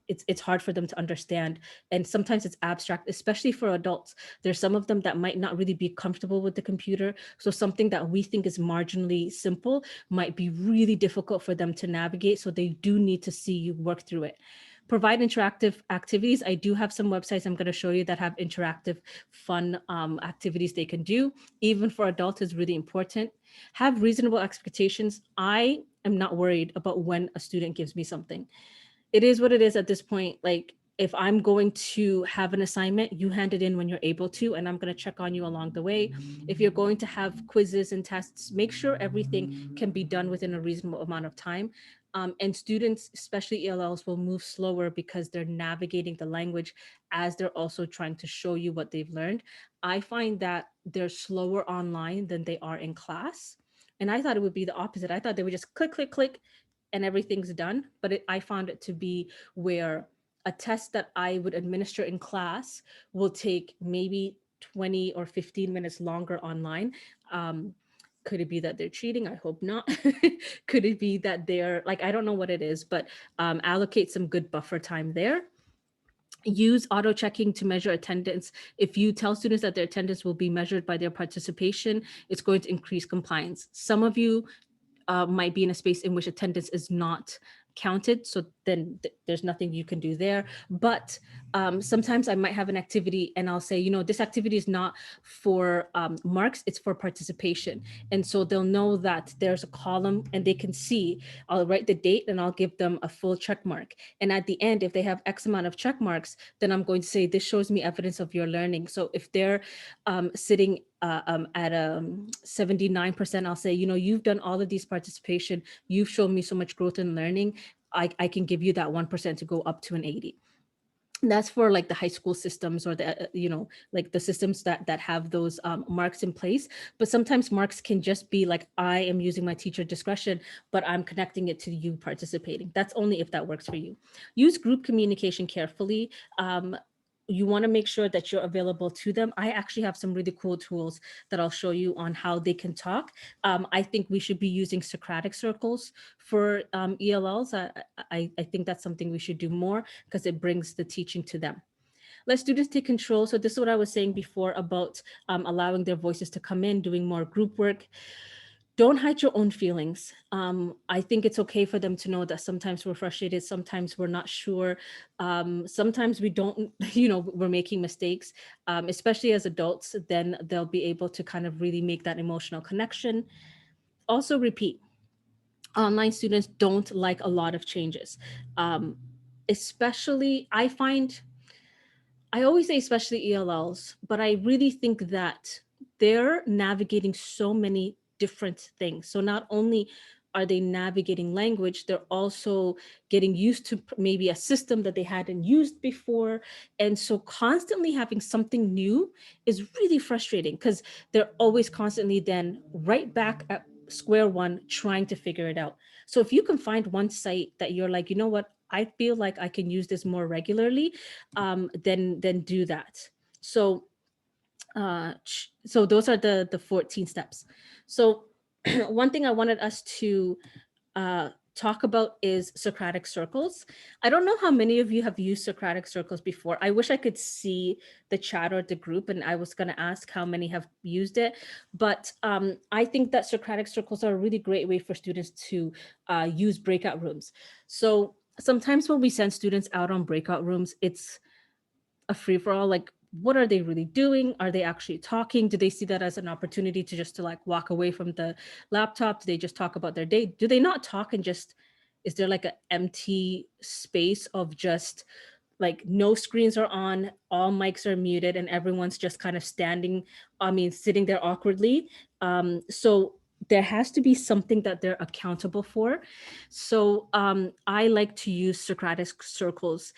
it's hard for them to understand, and sometimes it's abstract, especially for adults. There's some of them that might not really be comfortable with the computer. So something that we think is marginally simple might be really difficult for them to navigate. So they do need to see you work through it. Provide interactive activities. I do have some websites I'm going to show you that have interactive, fun activities they can do. Even for adults is really important. Have reasonable expectations. I am not worried about when a student gives me something. It is what it is at this point. Like, if I'm going to have an assignment, you hand it in when you're able to, and I'm going to check on you along the way. If you're going to have quizzes and tests, make sure everything can be done within a reasonable amount of time. And students, especially ELLs, will move slower because they're navigating the language as they're also trying to show you what they've learned. I find that they're slower online than they are in class. And I thought it would be the opposite. I thought they would just click, click, click, and everything's done. But I found it to be where a test that I would administer in class will take maybe 20 or 15 minutes longer online. Could it be that they're cheating? I hope not. Could it be that they're like, I don't know what it is, but allocate some good buffer time there. Use auto checking to measure attendance. If you tell students that their attendance will be measured by their participation, it's going to increase compliance. Some of you might be in a space in which attendance is not counted, so then there's nothing you can do there. But Sometimes I might have an activity and I'll say, this activity is not for marks, it's for participation. And so they'll know that there's a column and they can see, I'll write the date and I'll give them a full check mark. And at the end, if they have X amount of check marks, then I'm going to say, this shows me evidence of your learning. So if they're sitting at 79%, I'll say, you've done all of these participation, you've shown me so much growth in learning, I can give you that 1% to go up to an 80. That's for like the high school systems or the like the systems that have those marks in place. But sometimes marks can just be like, I am using my teacher discretion, but I'm connecting it to you participating. That's only if that works for you. Use group communication carefully. You want to make sure that you're available to them. I actually have some really cool tools that I'll show you on how they can talk. I think we should be using Socratic circles for ELLs. I think that's something we should do more because it brings the teaching to them. Let students take control. So this is what I was saying before about allowing their voices to come in, doing more group work. Don't hide your own feelings. I think it's okay for them to know that sometimes we're frustrated, sometimes we're not sure, sometimes we don't, we're making mistakes, especially as adults, then they'll be able to kind of really make that emotional connection. Also repeat. Online students don't like a lot of changes. Especially, I always say especially ELLs, but I really think that they're navigating so many different things. So not only are they navigating language, they're also getting used to maybe a system that they hadn't used before. And so constantly having something new is really frustrating because they're always constantly then right back at square one trying to figure it out. So if you can find one site that you're like, you know what, I feel like I can use this more regularly, then do that. So so those are the 14 steps. So one thing I wanted us to talk about is Socratic circles. I don't know how many of you have used Socratic circles before. I wish I could see the chat or the group, and I was going to ask how many have used it. But I think that Socratic circles are a really great way for students to use breakout rooms. So sometimes when we send students out on breakout rooms, it's a free for all. Like, what are they really doing? Are they actually talking? Do they see that as an opportunity to just to like walk away from the laptop? Do they just talk about their day? Do they not talk and just, is there like an empty space of just like no screens are on, all mics are muted, and everyone's just kind of sitting there awkwardly? So there has to be something that they're accountable for. So I like to use Socratic circles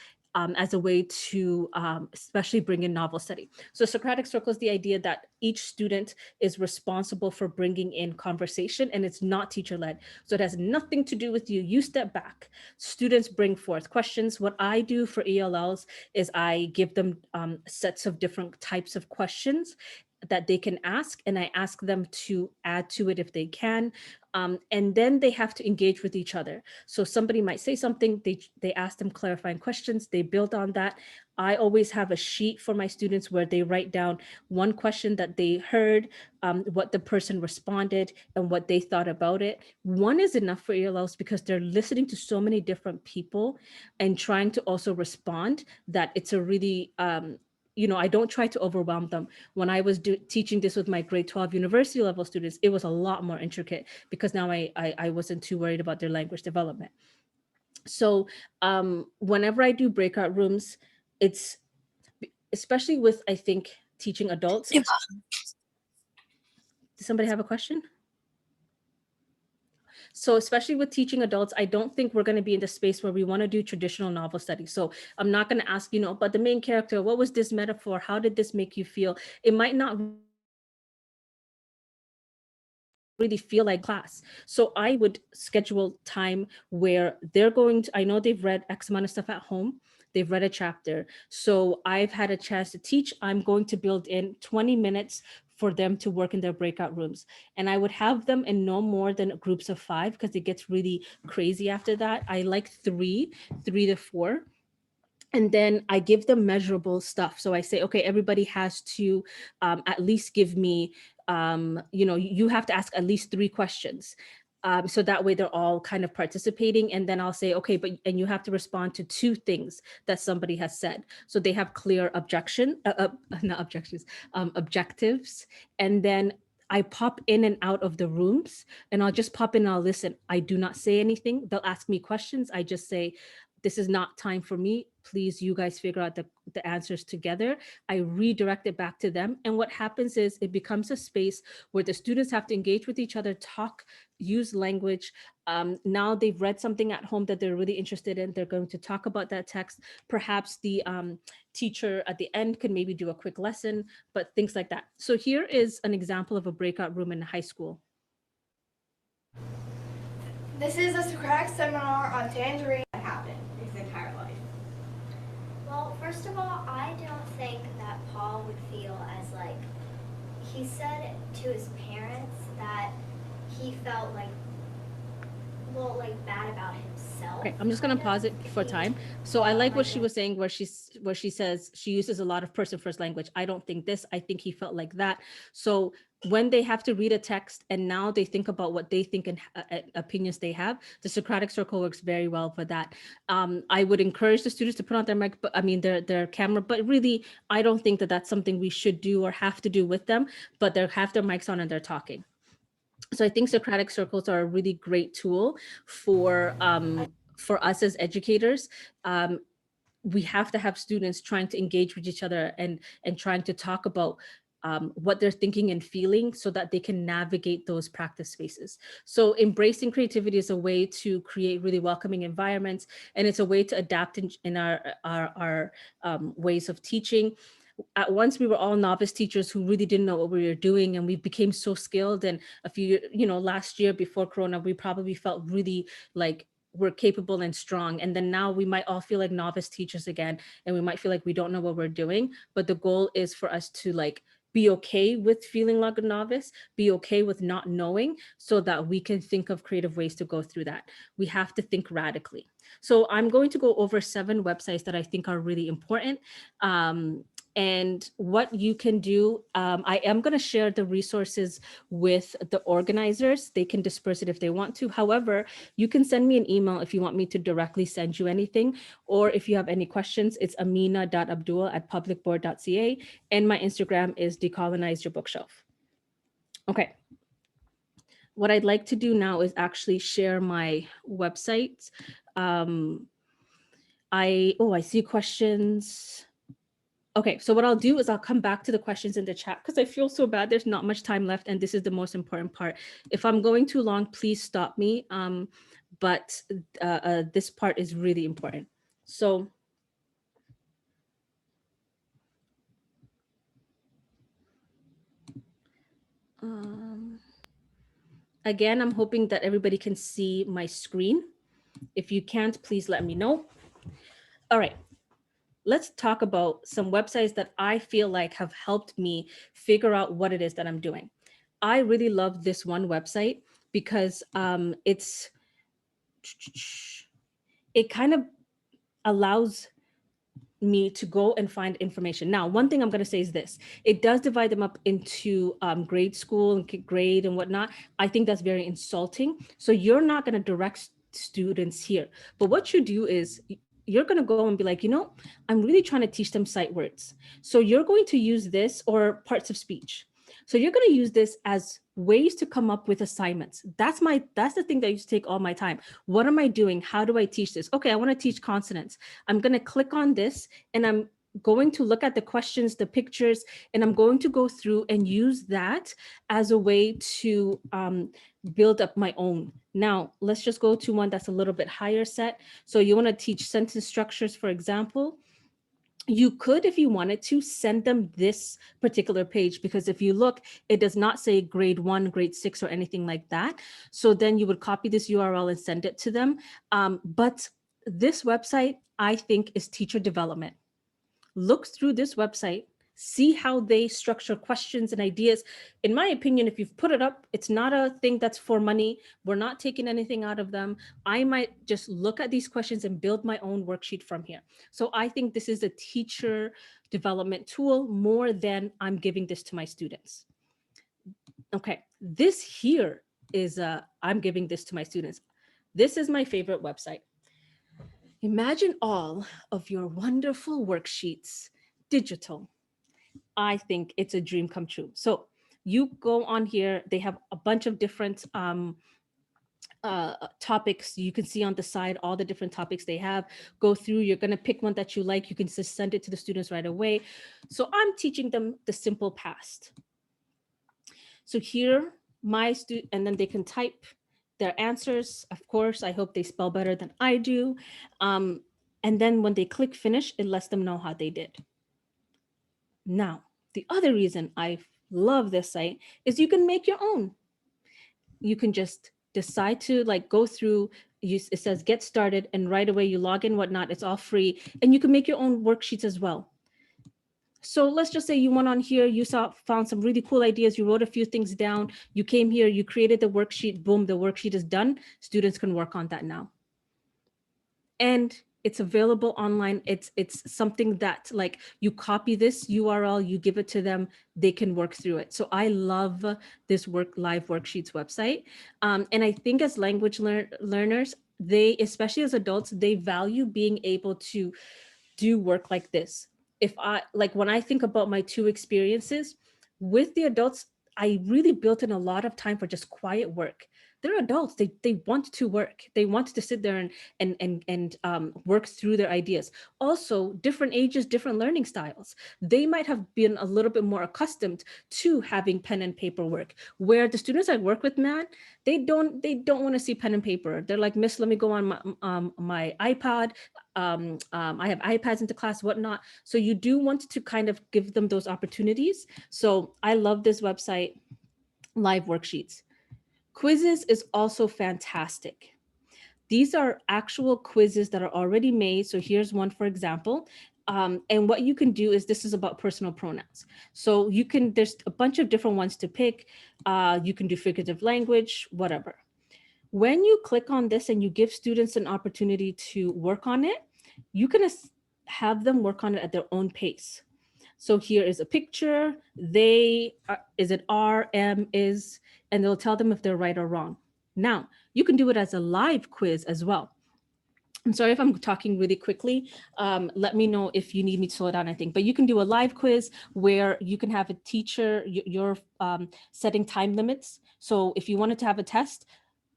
as a way to especially bring in novel study. So Socratic circle is the idea that each student is responsible for bringing in conversation, and it's not teacher-led. So it has nothing to do with you. You step back. Students bring forth questions. What I do for ELLs is I give them sets of different types of questions that they can ask, and I ask them to add to it if they can. And then they have to engage with each other. So somebody might say something, they ask them clarifying questions, they build on that. I always have a sheet for my students where they write down one question that they heard, what the person responded, and what they thought about it. One is enough for ELLs because they're listening to so many different people and trying to also respond, that it's a really, I don't try to overwhelm them. When I was teaching this with my grade 12 university level students, it was a lot more intricate because now I wasn't too worried about their language development. So whenever I do breakout rooms, it's especially with, I think, teaching adults. Does somebody have a question? So especially with teaching adults, I don't think we're going to be in the space where we want to do traditional novel study. So I'm not going to ask, but the main character, what was this metaphor? How did this make you feel? It might not really feel like class. So I would schedule time where they're going to, I know they've read X amount of stuff at home. They've read a chapter. So I've had a chance to teach. I'm going to build in 20 minutes for them to work in their breakout rooms. And I would have them in no more than groups of 5 because it gets really crazy after that. I like 3 to 4. And then I give them measurable stuff. So I say, okay, everybody has to at least give me, you have to ask at least 3 questions. So that way they're all kind of participating. And then I'll say, okay, and you have to respond to 2 things that somebody has said. So they have clear not objections, objectives. And then I pop in and out of the rooms, and I'll just pop in and I'll listen. I do not say anything. They'll ask me questions. I just say, this is not time for me. Please, you guys figure out the answers together. I redirect it back to them. And what happens is it becomes a space where the students have to engage with each other, talk, use language. Now they've read something at home that they're really interested in. They're going to talk about that text. Perhaps the teacher at the end could maybe do a quick lesson, but things like that. So here is an example of a breakout room in high school. This is a Socratic seminar on tangerine that happened his entire life. Well, first of all, I don't think that Paul would feel as like, he said to his parents that he felt like, well, like bad about himself. Okay, I'm just gonna pause it for time. So I like what she was saying, where she says she uses a lot of person first language. I don't think this, I think he felt like that. So when they have to read a text and now they think about what they think and opinions they have, the Socratic circle works very well for that. I would encourage the students to put on their mic, but I mean their camera, but really I don't think that that's something we should do or have to do with them, but they have their mics on and they're talking. So I think Socratic circles are a really great tool for us as educators. We have to have students trying to engage with each other and trying to talk about what they're thinking and feeling so that they can navigate those practice spaces. So embracing creativity is a way to create really welcoming environments, and it's a way to adapt in our ways of teaching. At once we were all novice teachers who really didn't know what we were doing, and we became so skilled. And last year before Corona, we probably felt really like we're capable and strong. And then now we might all feel like novice teachers again, and we might feel like we don't know what we're doing. But the goal is for us to like be okay with feeling like a novice, be okay with not knowing, so that we can think of creative ways to go through that. We have to think radically. So I'm going to go over 7 websites that I think are really important. And what you can do, I am going to share the resources with the organizers. They can disperse it if they want to. However, you can send me an email if you want me to directly send you anything, or if you have any questions, it's amina.abdulle@publicboard.ca, and my Instagram is decolonize your bookshelf. Okay. What I'd like to do now is actually share my website. I see questions. Okay, so what I'll do is I'll come back to the questions in the chat because I feel so bad. There's not much time left, and this is the most important part. If I'm going too long, please stop me. But this part is really important. So again, I'm hoping that everybody can see my screen. If you can't, please let me know. All right. Let's talk about some websites that I feel like have helped me figure out what it is that I'm doing. I really love this one website because it kind of allows me to go and find information. Now, one thing I'm going to say is this: it does divide them up into grade school and grade and whatnot. I think that's very insulting. So you're not going to direct students here, but what you do is you're going to go and be like, I'm really trying to teach them sight words. So you're going to use this, or parts of speech. So you're going to use this as ways to come up with assignments. That's the thing that used to take all my time. What am I doing? How do I teach this? Okay, I want to teach consonants. I'm going to click on this, and I'm going to look at the questions, the pictures, and I'm going to go through and use that as a way to build up my own. Now, let's just go to one that's a little bit higher set. So you want to teach sentence structures, for example. You could, if you wanted to, send them this particular page, because if you look, it does not say grade 1, grade 6, or anything like that. So then you would copy this URL and send it to them. But this website, I think, is teacher development. Look through this website, see how they structure questions and ideas. In my opinion, if you've put it up, it's not a thing that's for money. We're not taking anything out of them. I might just look at these questions and build my own worksheet from here. So I think this is a teacher development tool more than I'm giving this to my students. Okay, this here is I'm giving this to my students. This is my favorite website. Imagine all of your wonderful worksheets digital. I think it's a dream come true. So you go on here, they have a bunch of different topics. You can see on the side all the different topics they have. Go through, you're going to pick one that you like. You can just send it to the students right away. So I'm teaching them the simple past. So here, and then they can type their answers. Of course, I hope they spell better than I do. And then when they click finish, it lets them know how they did. Now, the other reason I love this site is you can make your own. You can just decide to like go through, it says get started, and right away you log in, whatnot, it's all free. And you can make your own worksheets as well. So let's just say you went on here, you found some really cool ideas, you wrote a few things down, you came here, you created the worksheet, boom, the worksheet is done. Students can work on that now. And it's available online. It's something that like you copy this URL, you give it to them, they can work through it. So I love this live worksheets website. And I think as language learners, they, especially as adults, they value being able to do work like this. If I, like when I think about my two experiences with the adults, I really built in a lot of time for just quiet work. They're adults. They want to work. They want to sit there and work through their ideas. Also, different ages, different learning styles. They might have been a little bit more accustomed to having pen and paper work. Where the students I work with, man, they don't want to see pen and paper. They're like, Miss, let me go on my iPad. I have iPads into class, whatnot. So you do want to kind of give them those opportunities. So I love this website, live worksheets. Quizzes is also fantastic. These are actual quizzes that are already made. So here's one, for example. And what you can do is, this is about personal pronouns. So you can, there's a bunch of different ones to pick. You can do figurative language, whatever. When you click on this and you give students an opportunity to work on it, you can have them work on it at their own pace. So here is a picture, is it are, am, is, and they'll tell them if they're right or wrong. Now, you can do it as a live quiz as well. I'm sorry if I'm talking really quickly. Let me know if you need me to slow down, I think. But you can do a live quiz where you can have a teacher, you're setting time limits. So if you wanted to have a test,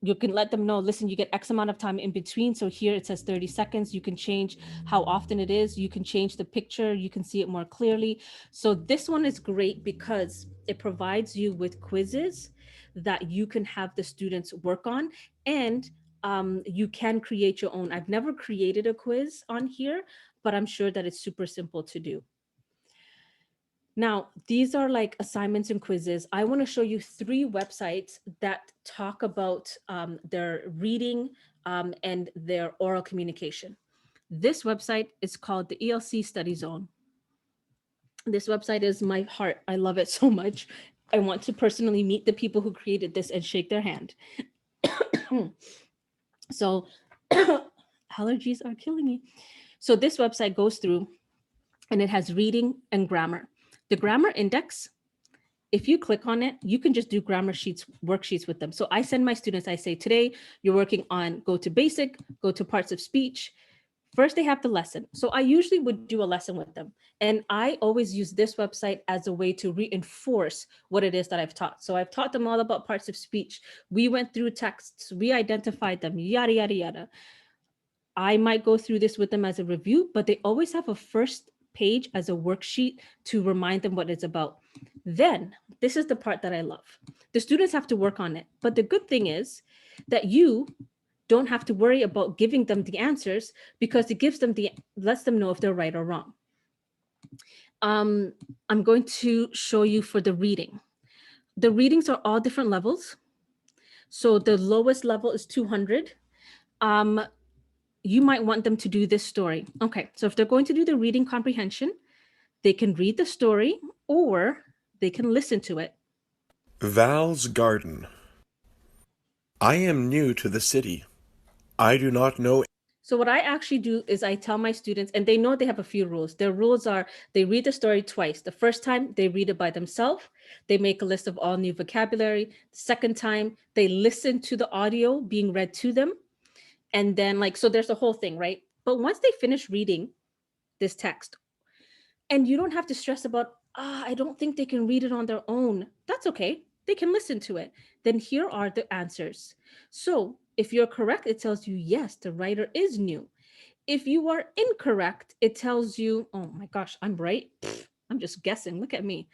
you can let them know, listen, you get X amount of time in between. So here it says 30 seconds. You can change how often it is. You can change the picture. You can see it more clearly. So this one is great because it provides you with quizzes that you can have the students work on, and you can create your own. I've never created a quiz on here, but I'm sure that it's super simple to do. Now, these are like assignments and quizzes. I want to show you 3 websites that talk about their reading and their oral communication. This website is called the ELC Study Zone. This website is my heart. I love it so much. I want to personally meet the people who created this and shake their hand. So allergies are killing me. So this website goes through and it has reading and grammar. The grammar index, if you click on it, you can just do grammar sheets, worksheets with them. So I send my students, I say, today you're working on go to basic, go to parts of speech. First, they have the lesson. So I usually would do a lesson with them. And I always use this website as a way to reinforce what it is that I've taught. So I've taught them all about parts of speech. We went through texts, we identified them, yada, yada, yada. I might go through this with them as a review, but they always have a first page as a worksheet to remind them what it's about. Then this is the part that I love. The students have to work on it. But the good thing is that you don't have to worry about giving them the answers, because it gives them lets them know if they're right or wrong. I'm going to show you for the reading. The readings are all different levels. So the lowest level is 200. You might want them to do this story. Okay, so if they're going to do the reading comprehension, they can read the story or they can listen to it. Val's Garden. I am new to the city. I do not know So what I actually do is I tell my students, and they know they have a few rules. Their rules are they read the story twice. The first time they read it by themselves. They make a list of all new vocabulary. The second time they listen to the audio being read to them. And then so there's a whole thing, right? But once they finish reading this text, and you don't have to stress about, I don't think they can read it on their own. That's okay. They can listen to it. Then here are the answers. So if you're correct, it tells you, yes, the writer is new. If you are incorrect, it tells you, oh my gosh, I'm right. Pfft, I'm just guessing. Look at me.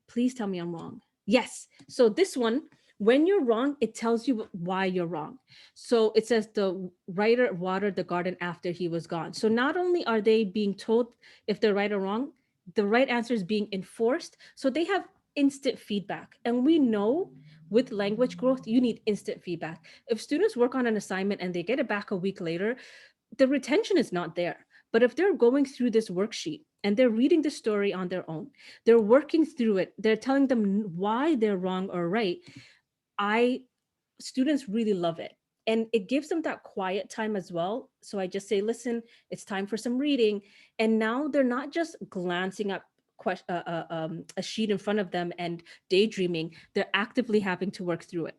Please tell me I'm wrong. Yes. So this one, when you're wrong, it tells you why you're wrong. So it says the writer watered the garden after he was gone. So not only are they being told if they're right or wrong, the right answer is being enforced. So they have instant feedback. And we know with language growth, you need instant feedback. If students work on an assignment and they get it back a week later, the retention is not there. But if they're going through this worksheet and they're reading the story on their own, they're working through it, they're telling them why they're wrong or right, students really love it. And it gives them that quiet time as well. So I just say, listen, it's time for some reading. And now they're not just glancing up a sheet in front of them and daydreaming. They're actively having to work through it.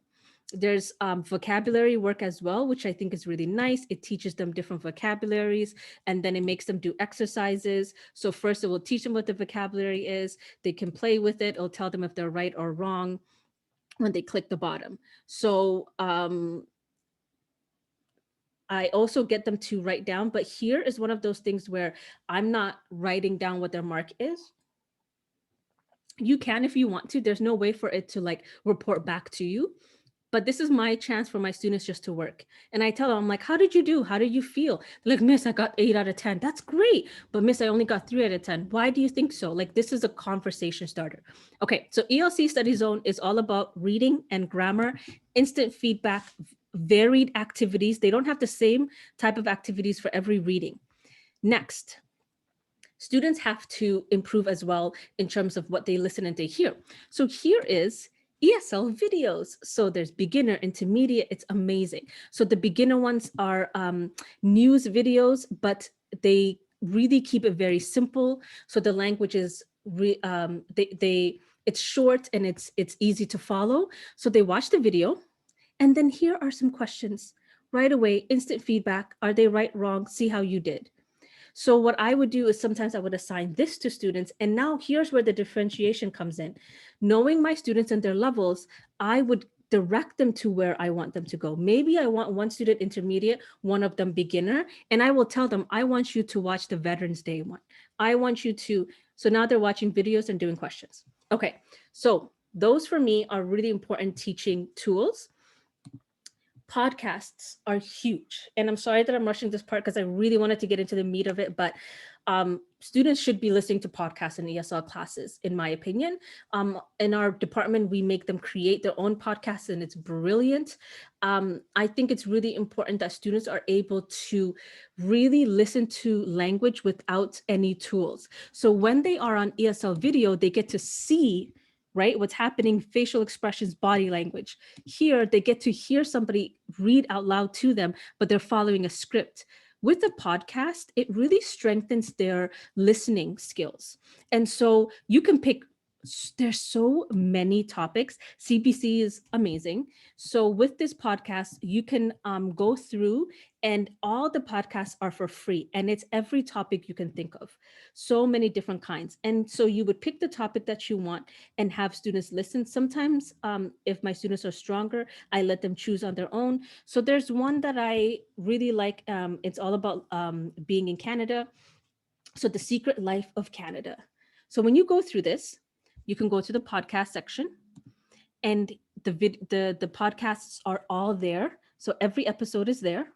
There's vocabulary work as well, which I think is really nice. It teaches them different vocabularies, and then it makes them do exercises. So first it will teach them what the vocabulary is. They can play with it. It'll tell them if they're right or wrong when they click the bottom. So I also get them to write down, but here is one of those things where I'm not writing down what their mark is. You can if you want to. There's no way for it to report back to you. But this is my chance for my students just to work. And I tell them, I'm like, how did you do? How did you feel? They're like, Miss, I got 8 out of 10. That's great. But Miss, I only got 3 out of 10. Why do you think so? This is a conversation starter. Okay, so ELC Study Zone is all about reading and grammar, instant feedback, varied activities. They don't have the same type of activities for every reading. Next, students have to improve as well in terms of what they listen and they hear. So here is ESL videos. So there's beginner, intermediate, it's amazing. So the beginner ones are news videos, but they really keep it very simple. So the language is, it's short and it's easy to follow. So they watch the video, and then here are some questions. Right away, instant feedback. Are they right, wrong? See how you did. So what I would do is sometimes I would assign this to students. And now here's where the differentiation comes in. Knowing my students and their levels, I would direct them to where I want them to go. Maybe I want one student intermediate, one of them beginner, and I will tell them, I want you to watch the Veterans Day one. I want you to, so now they're watching videos and doing questions. Okay, so those for me are really important teaching tools. Podcasts are huge. And I'm sorry that I'm rushing this part because I really wanted to get into the meat of it, but students should be listening to podcasts in ESL classes, in my opinion. In our department, we make them create their own podcasts, and it's brilliant. I think it's really important that students are able to really listen to language without any tools. So when they are on ESL video, they get to see, right, what's happening, facial expressions, body language. Here, they get to hear somebody read out loud to them, but they're following a script. With a podcast, it really strengthens their listening skills. And so you can pick, there's so many topics. CBC is amazing. So with this podcast, you can go through, and all the podcasts are for free, and it's every topic you can think of. So many different kinds. And so you would pick the topic that you want and have students listen. Sometimes if my students are stronger, I let them choose on their own. So there's one that I really like. It's all about being in Canada. So The Secret Life of Canada. So when you go through this, you can go to the podcast section, and the podcasts are all there. So every episode is there.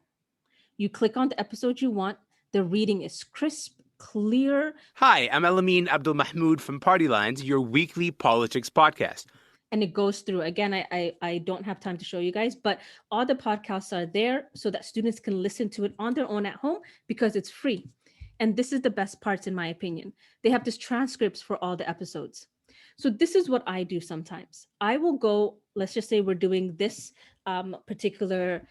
You click on the episode you want. The reading is crisp, clear. Hi, I'm Elamin Abdul Mahmoud from Party Lines, your weekly politics podcast. And it goes through. Again, I don't have time to show you guys, but all the podcasts are there so that students can listen to it on their own at home because it's free. And this is the best parts, in my opinion. They have this transcripts for all the episodes. So this is what I do sometimes. I will go, let's just say we're doing this particular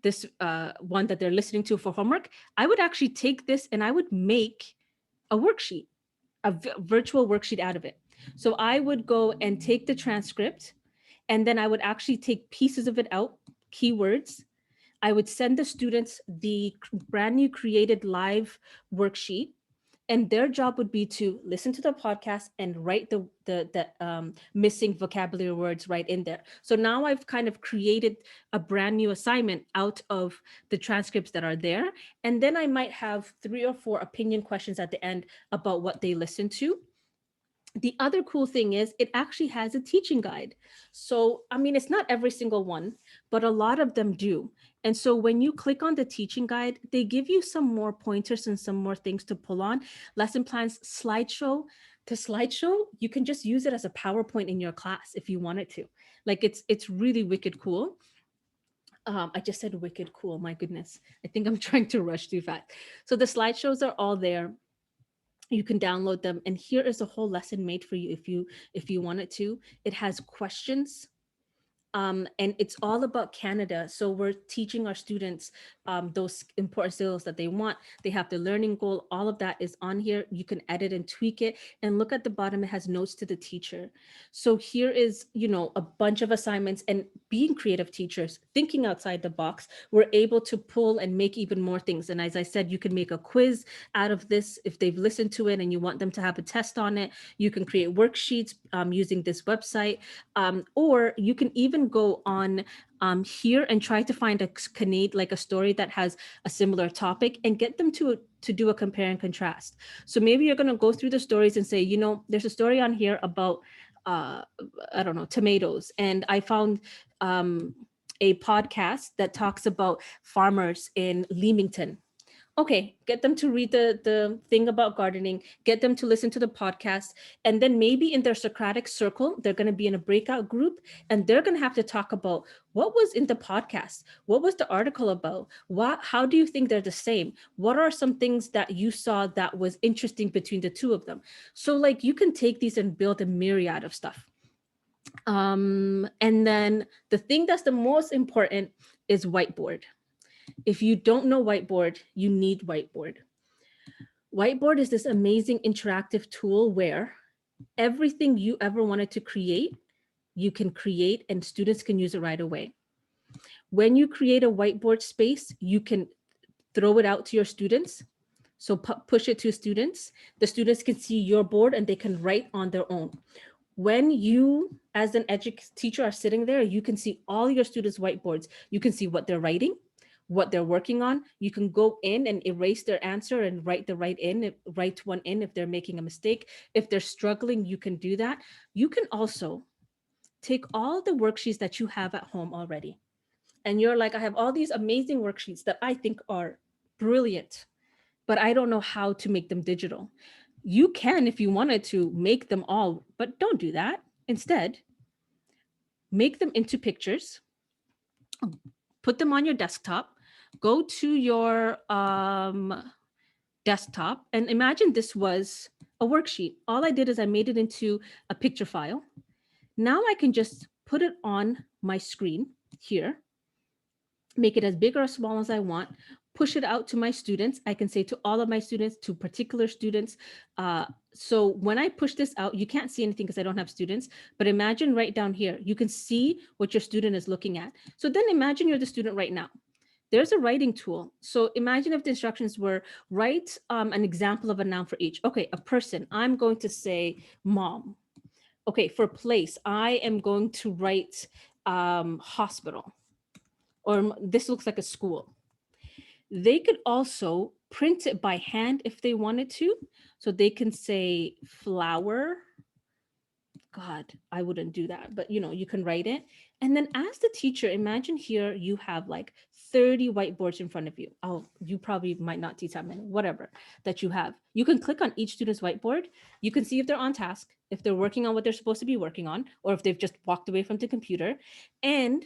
this one that they're listening to for homework, I would actually take this and I would make a worksheet, a virtual worksheet out of it. So I would go and take the transcript, and then I would actually take pieces of it out, keywords. I would send the students the brand new created live worksheet, and their job would be to listen to the podcast and write the missing vocabulary words right in there. So now I've kind of created a brand new assignment out of the transcripts that are there. And then I might have 3 or 4 opinion questions at the end about what they listened to. The other cool thing is it actually has a teaching guide. So, I mean, it's not every single one, but a lot of them do. And so when you click on the teaching guide, they give you some more pointers and some more things to pull on. Lesson plans, slideshow. The slideshow, you can just use it as a PowerPoint in your class if you wanted to. Like it's really wicked cool. I just said wicked cool, my goodness. I think I'm trying to rush too fast. So the slideshows are all there. You can download them, and here is a whole lesson made for you if you wanted to. It has questions, and it's all about Canada. So we're teaching our students those important skills that they want. They have the learning goal. All of that is on here. You can edit and tweak it. And look at the bottom, it has notes to the teacher. So here is, a bunch of assignments, and being creative teachers, thinking outside the box, we're able to pull and make even more things. And as I said, you can make a quiz out of this if they've listened to it and you want them to have a test on it. You can create worksheets using this website, or you can even go on here and try to find a story that has a similar topic and get them to do a compare and contrast. So maybe you're going to go through the stories and say, there's a story on here about I don't know, tomatoes, and I found a podcast that talks about farmers in Leamington. Okay, get them to read the thing about gardening, get them to listen to the podcast, and then maybe in their Socratic circle, they're going to be in a breakout group, and they're going to have to talk about what was in the podcast, what was the article about, how do you think they're the same, what are some things that you saw that was interesting between the two of them. So like you can take these and build a myriad of stuff. And then the thing that's the most important is whiteboard. If you don't know whiteboard, you need whiteboard. Whiteboard is this amazing interactive tool where everything you ever wanted to create, you can create and students can use it right away. When you create a whiteboard space, you can throw it out to your students. So push it to students. The students can see your board and they can write on their own. When you, as an teacher, are sitting there, you can see all your students' whiteboards. You can see what they're writing, what they're working on. You can go in and erase their answer and write one in if they're making a mistake. If they're struggling, you can do that. You can also take all the worksheets that you have at home already. And you're like, I have all these amazing worksheets that I think are brilliant, but I don't know how to make them digital. You can, if you wanted to, make them all, but don't do that. Instead, make them into pictures, put them on your desktop, go to your desktop, and imagine this was a worksheet. All I did is I made it into a picture file. Now I can just put it on my screen here, make it as big or as small as I want, push it out to my students. I can say to all of my students, to particular students. So when I push this out, you can't see anything because I don't have students, but imagine right down here, you can see what your student is looking at. So then imagine you're the student right now. There's a writing tool. So imagine if the instructions were write an example of a noun for each. Okay, a person, I'm going to say mom. Okay, for place, I am going to write hospital, or this looks like a school. They could also print it by hand if they wanted to. So they can say flower. God, I wouldn't do that, but you can write it. And then as the teacher, imagine here you have like 30 whiteboards in front of you. Oh, you probably might not teach that many, whatever that you have. You can click on each student's whiteboard. You can see if they're on task, if they're working on what they're supposed to be working on, or if they've just walked away from the computer. And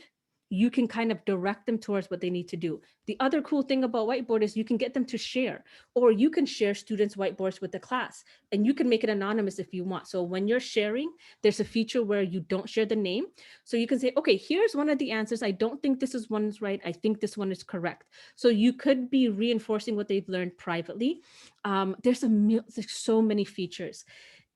you can kind of direct them towards what they need to do. The other cool thing about whiteboard is you can get them to share, or you can share students' whiteboards with the class, and you can make it anonymous if you want. So when you're sharing, there's a feature where you don't share the name. So you can say, okay, here's one of the answers. I don't think this is one's right. I think this one is correct. So you could be reinforcing what they've learned privately. There's so many features.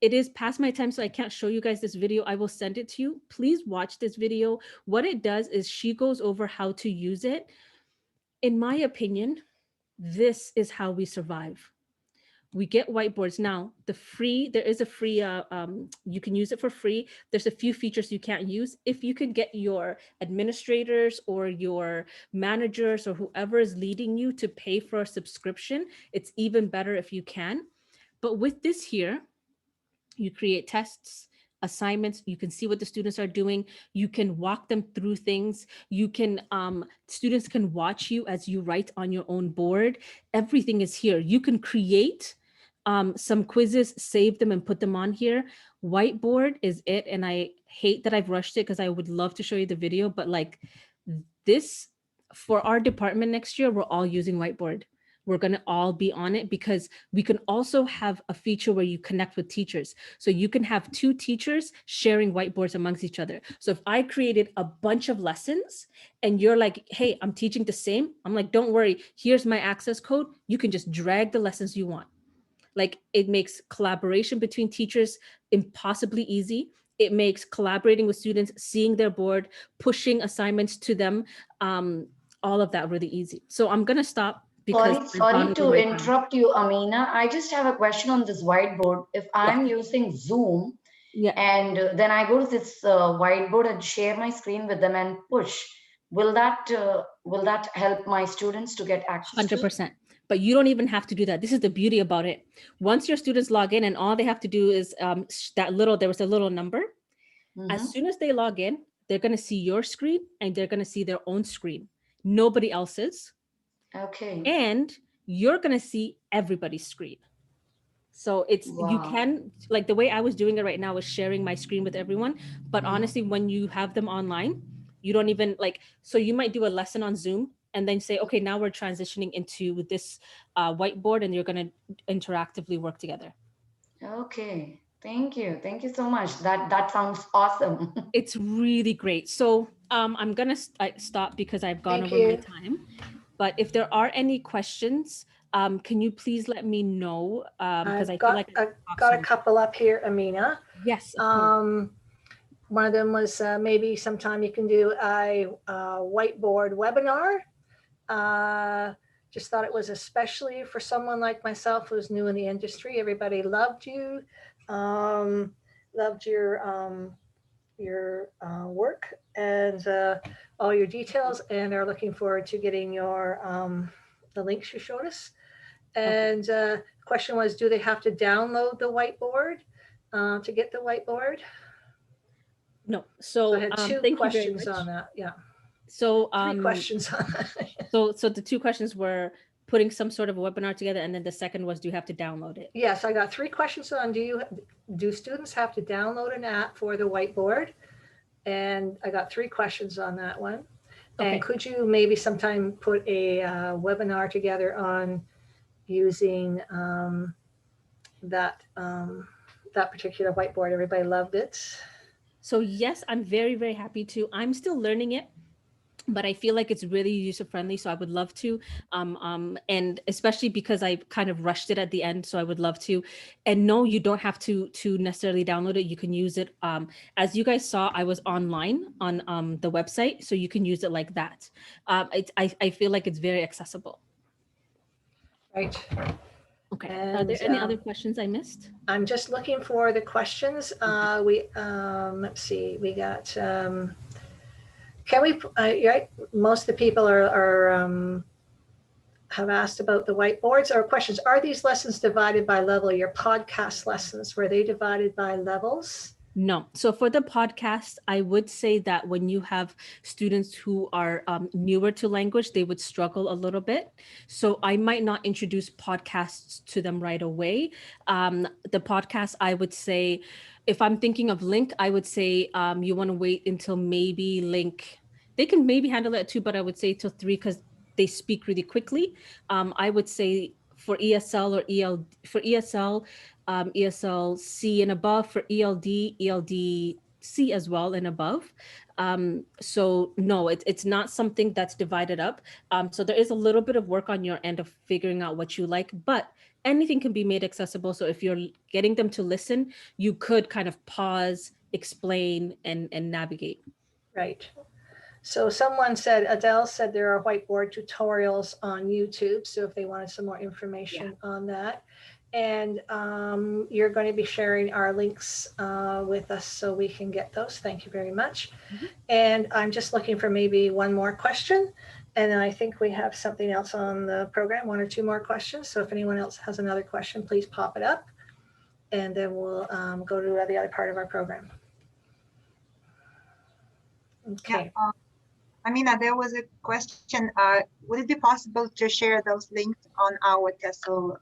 It is past my time, so I can't show you guys this video. I will send it to you. Please watch this video. What it does is she goes over how to use it. In my opinion, this is how we survive. We get whiteboards now. There is a free, you can use it for free. There's a few features you can't use. If you can get your administrators or your managers or whoever is leading you to pay for a subscription, it's even better if you can. But with this here, you create tests, assignments, you can see what the students are doing, you can walk them through things, you can, students can watch you as you write on your own board. Everything is here. You can create some quizzes, save them and put them on here. Whiteboard is it. And I hate that I've rushed it because I would love to show you the video, but like this, for our department next year, we're all using whiteboard. We're going to all be on it because we can also have a feature where you connect with teachers. So you can have 2 teachers sharing whiteboards amongst each other. So if I created a bunch of lessons and you're like, hey, I'm teaching the same, I'm like, don't worry, here's my access code. You can just drag the lessons you want. Like, it makes collaboration between teachers impossibly easy. It makes collaborating with students, seeing their board, pushing assignments to them, all of that really easy. So I'm going to stop. Sorry to interrupt you, Amina. I just have a question on this whiteboard. If I'm using Zoom, and then I go to this whiteboard and share my screen with them and push, will that help my students to get access? 100%. But you don't even have to do that. This is the beauty about it. Once your students log in, and all they have to do is there was a little number. As soon as they log in, they're going to see your screen and they're going to see their own screen. Nobody else's. Okay. And you're going to see everybody's screen. So it's, you can, like the way I was doing it right now is sharing my screen with everyone. But honestly, when you have them online, you don't even so you might do a lesson on Zoom and then say, okay, now we're transitioning into this whiteboard and you're going to interactively work together. Okay. Thank you. Thank you so much. That sounds awesome. It's really great. So I'm going to stop because I've gone over my time. But if there are any questions, can you please let me know? Because I've got a couple up here, Amina. Yes. One of them was maybe sometime you can do a whiteboard webinar. Just thought it was especially for someone like myself who's new in the industry. Everybody loved you, loved your work and all your details, and are looking forward to getting your the links you showed us. And the question was, do they have to download the whiteboard to get the whiteboard? No. So I had 2 questions on that. Yeah. So 3 questions on that. so the 2 questions were putting some sort of a webinar together, and then the second was, do you have to download it? Yes, I got 3 questions on do students have to download an app for the whiteboard? And I got 3 questions on that one. Okay. And could you maybe sometime put a webinar together on using that particular whiteboard? Everybody loved it. So yes, I'm very, very happy to. I'm still learning it, but I feel like it's really user friendly. So I would love to, and especially because I kind of rushed it at the end. So I would love to. And no, you don't have to necessarily download it. You can use it. As you guys saw, I was online on the website, so you can use it like that. I feel like it's very accessible. Right. Okay. And, are there any other questions I missed? I'm just looking for the questions. Let's see. We got. Can we? Right. Most of the people have asked about the whiteboards or questions. Are these lessons divided by level? Your podcast lessons, were they divided by levels? No. So for the podcast, I would say that when you have students who are newer to language, they would struggle a little bit. So I might not introduce podcasts to them right away. The podcast, I would say, if I'm thinking of link, I would say you want to wait until maybe link. they can maybe handle it at 2, but I would say till 3 because they speak really quickly. I would say for ESL or for ESL, ESL C and above, for ELD, ELD C as well and above. So no, it's not something that's divided up. So there is a little bit of work on your end of figuring out what you like, but anything can be made accessible. So if you're getting them to listen, you could kind of pause, explain, and navigate. Right. So someone said, Adele said there are whiteboard tutorials on YouTube. So if they wanted some more information on that. And you're going to be sharing our links with us so we can get those. Thank you very much. And I'm just looking for maybe one more question. And I think we have something else on the program, 1 or 2 more questions. So if anyone else has another question, please pop it up. And then we'll go to the other part of our program. Okay. Yeah, Amina, there was a question. Would it be possible to share those links on our TESL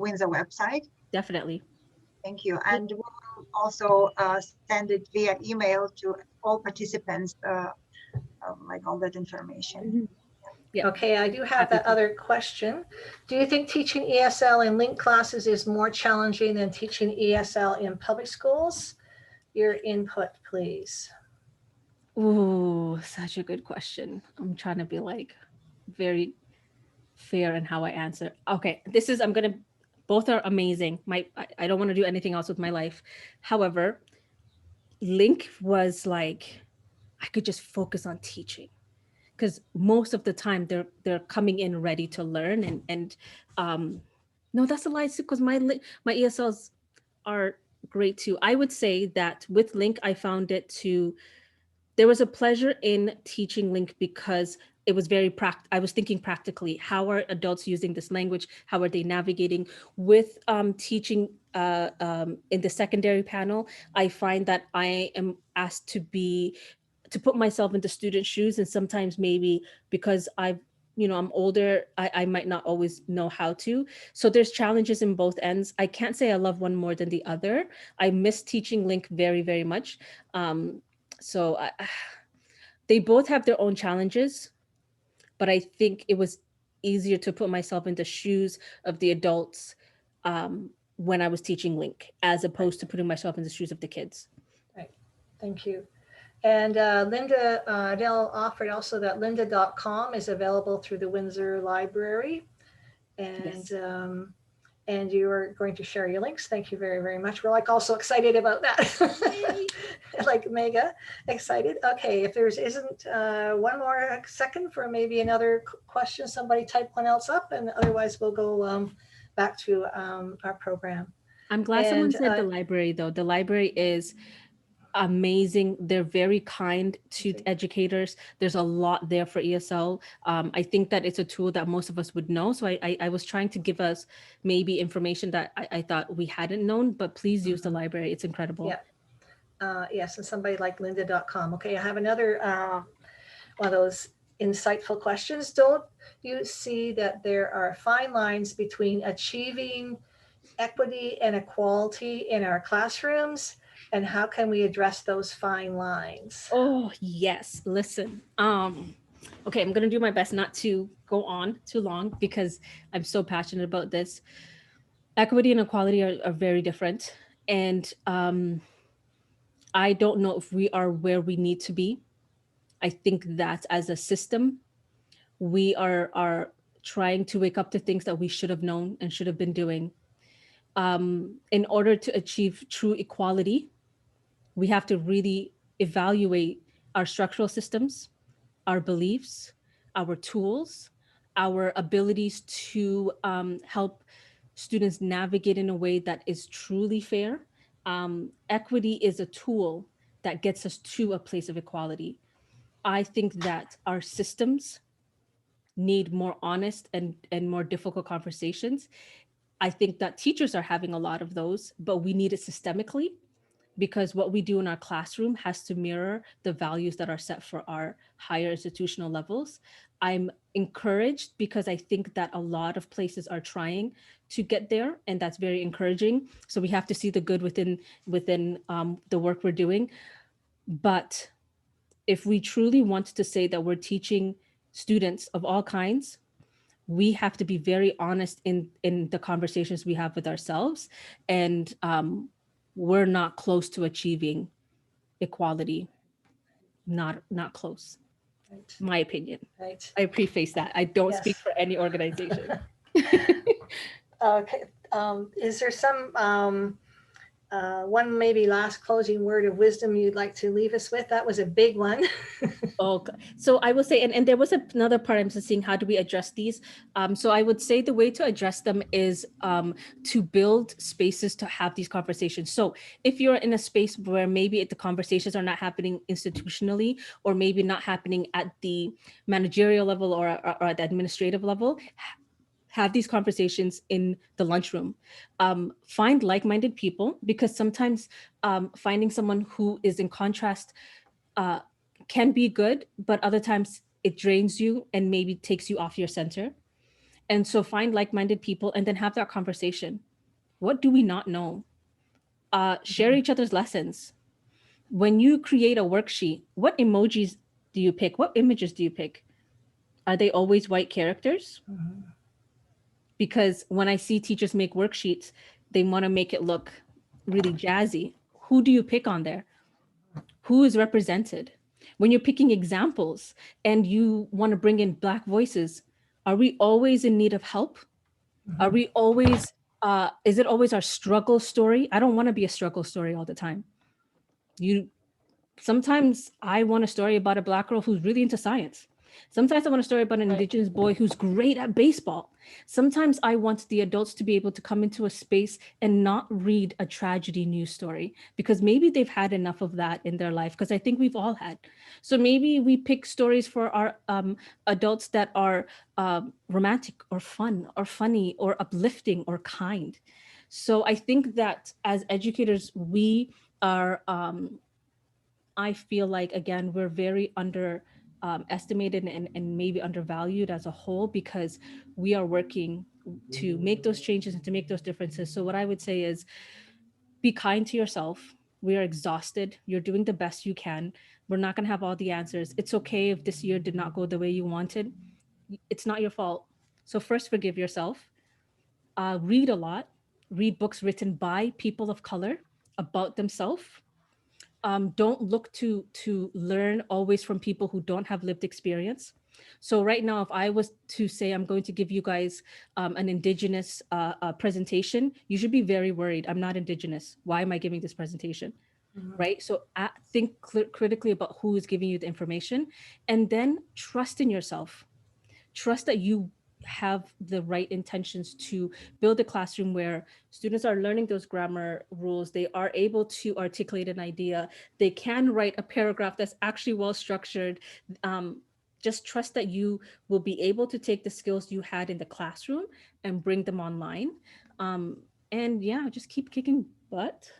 Windsor website? Definitely. Thank you. And we'll also send it via email to all participants, like all that information. Yeah. Okay, I do have that other question. Do you think teaching ESL in linked classes is more challenging than teaching ESL in public schools? Your input, please. Ooh, such a good question. I'm trying to be like very fair in how I answer. Okay, both are amazing. I don't want to do anything else with my life. However, Link was like, I could just focus on teaching because most of the time they're coming in ready to learn and no, that's a lie too, because my ESLs are great too. I would say that with Link, I found there was a pleasure in teaching Link because it was I was thinking practically, how are adults using this language? How are they navigating with teaching in the secondary panel? I find that I am asked to put myself into student shoes, and sometimes maybe because I'm older, I might not always know how to. So there's challenges in both ends. I can't say I love one more than the other. I miss teaching Link very, very much. So they both have their own challenges, but I think it was easier to put myself in the shoes of the adults when I was teaching Link, as opposed to putting myself in the shoes of the kids. Right, thank you. And Linda, Adele offered also that lynda.com is available through the Windsor Library. And Yes. And you are going to share your links. Thank you very, very much. We're like also excited about that. Like mega excited. Okay, if there isn't one more second for maybe another question, somebody type one else up, and otherwise we'll go back to our program. I'm glad someone said the library though. The library is amazing. They're very kind to educators. There's a lot there for ESL. I think that it's a tool that most of us would know. So I was trying to give us maybe information that I thought we hadn't known, but please use the library. It's incredible. Yeah. Yes, and somebody like lynda.com. Okay, I have another one of those insightful questions. Don't you see that there are fine lines between achieving equity and equality in our classrooms? And how can we address those fine lines? Oh, yes. Listen, okay, I'm going to do my best not to go on too long because I'm so passionate about this. Equity and equality are very different. And I don't know if we are where we need to be. I think that as a system, we are trying to wake up to things that we should have known and should have been doing. In order to achieve true equality, we have to really evaluate our structural systems, our beliefs, our tools, our abilities to help students navigate in a way that is truly fair. Equity is a tool that gets us to a place of equality. I think that our systems need more honest and more difficult conversations. I think that teachers are having a lot of those, but we need it systemically, because what we do in our classroom has to mirror the values that are set for our higher institutional levels. I'm encouraged because I think that a lot of places are trying to get there, and that's very encouraging. So we have to see the good within the work we're doing. But if we truly want to say that we're teaching students of all kinds, we have to be very honest in the conversations we have with ourselves. And we're not close to achieving equality. Not close. Right. My opinion. Right. I preface that. I don't Yes. speak for any organization. Okay. Is there some one maybe last closing word of wisdom you'd like to leave us with? That was a big one. So I will say, and there was another part I'm just seeing, how do we address these? So I would say the way to address them is to build spaces to have these conversations. So if you're in a space where maybe the conversations are not happening institutionally, or maybe not happening at the managerial level or at the administrative level, have these conversations in the lunchroom. Find like-minded people, because sometimes finding someone who is in contrast can be good, but other times it drains you and maybe takes you off your center. And so find like-minded people and then have that conversation. What do we not know? Share each other's lessons. When you create a worksheet, what emojis do you pick? What images do you pick? Are they always white characters? Because when I see teachers make worksheets, they want to make it look really jazzy. Who do you pick on there? Who is represented? When you're picking examples and you want to bring in Black voices, are we always in need of help? Are we always, is it always our struggle story? I don't want to be a struggle story all the time. Sometimes I want a story about a Black girl who's really into science. Sometimes I want a story about an Indigenous boy who's great at baseball. Sometimes I want the adults to be able to come into a space and not read a tragedy news story, because maybe they've had enough of that in their life, because I think we've all had. So maybe we pick stories for our adults that are romantic or fun or funny or uplifting or kind. So I think that as educators, we are, I feel like, again, we're very estimated and maybe undervalued as a whole, because we are working to make those changes and to make those differences. So what I would say is, be kind to yourself. We are exhausted. You're doing the best you can. We're not going to have all the answers. It's okay if this year did not go the way you wanted. It's not your fault. So first, forgive yourself. Read a lot. Read books written by people of color about themselves. Don't look to learn always from people who don't have lived experience. So right now, if I was to say I'm going to give you guys an Indigenous presentation, you should be very worried. I'm not Indigenous. Why am I giving this presentation? Right? So think critically about who is giving you the information, and then trust in yourself. Trust that you have the right intentions to build a classroom where students are learning those grammar rules. They are able to articulate an idea. They can write a paragraph that's actually well structured. Just trust that you will be able to take the skills you had in the classroom and bring them online. And yeah, just keep kicking butt.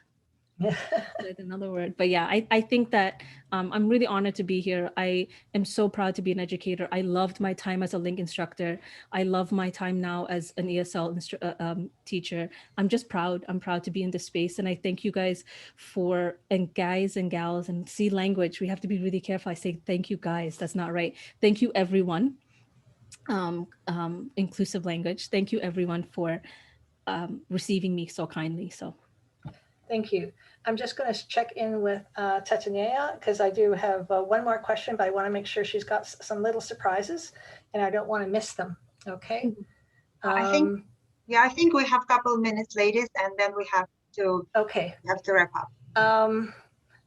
Like another word, but yeah, I think that I'm really honored to be here. I am so proud to be an educator. I loved my time as a Link instructor. I love my time now as an ESL teacher. I'm just proud. I'm proud to be in this space, and I thank you guys and guys and gals, and see language. We have to be really careful. I say thank you guys. That's not right. Thank you everyone. Inclusive language. Thank you everyone for receiving me so kindly. So. Thank you. I'm just going to check in with Tatiana, because I do have one more question, but I want to make sure she's got some little surprises and I don't want to miss them. Okay. I think we have a couple of minutes, ladies, and then we have to wrap up.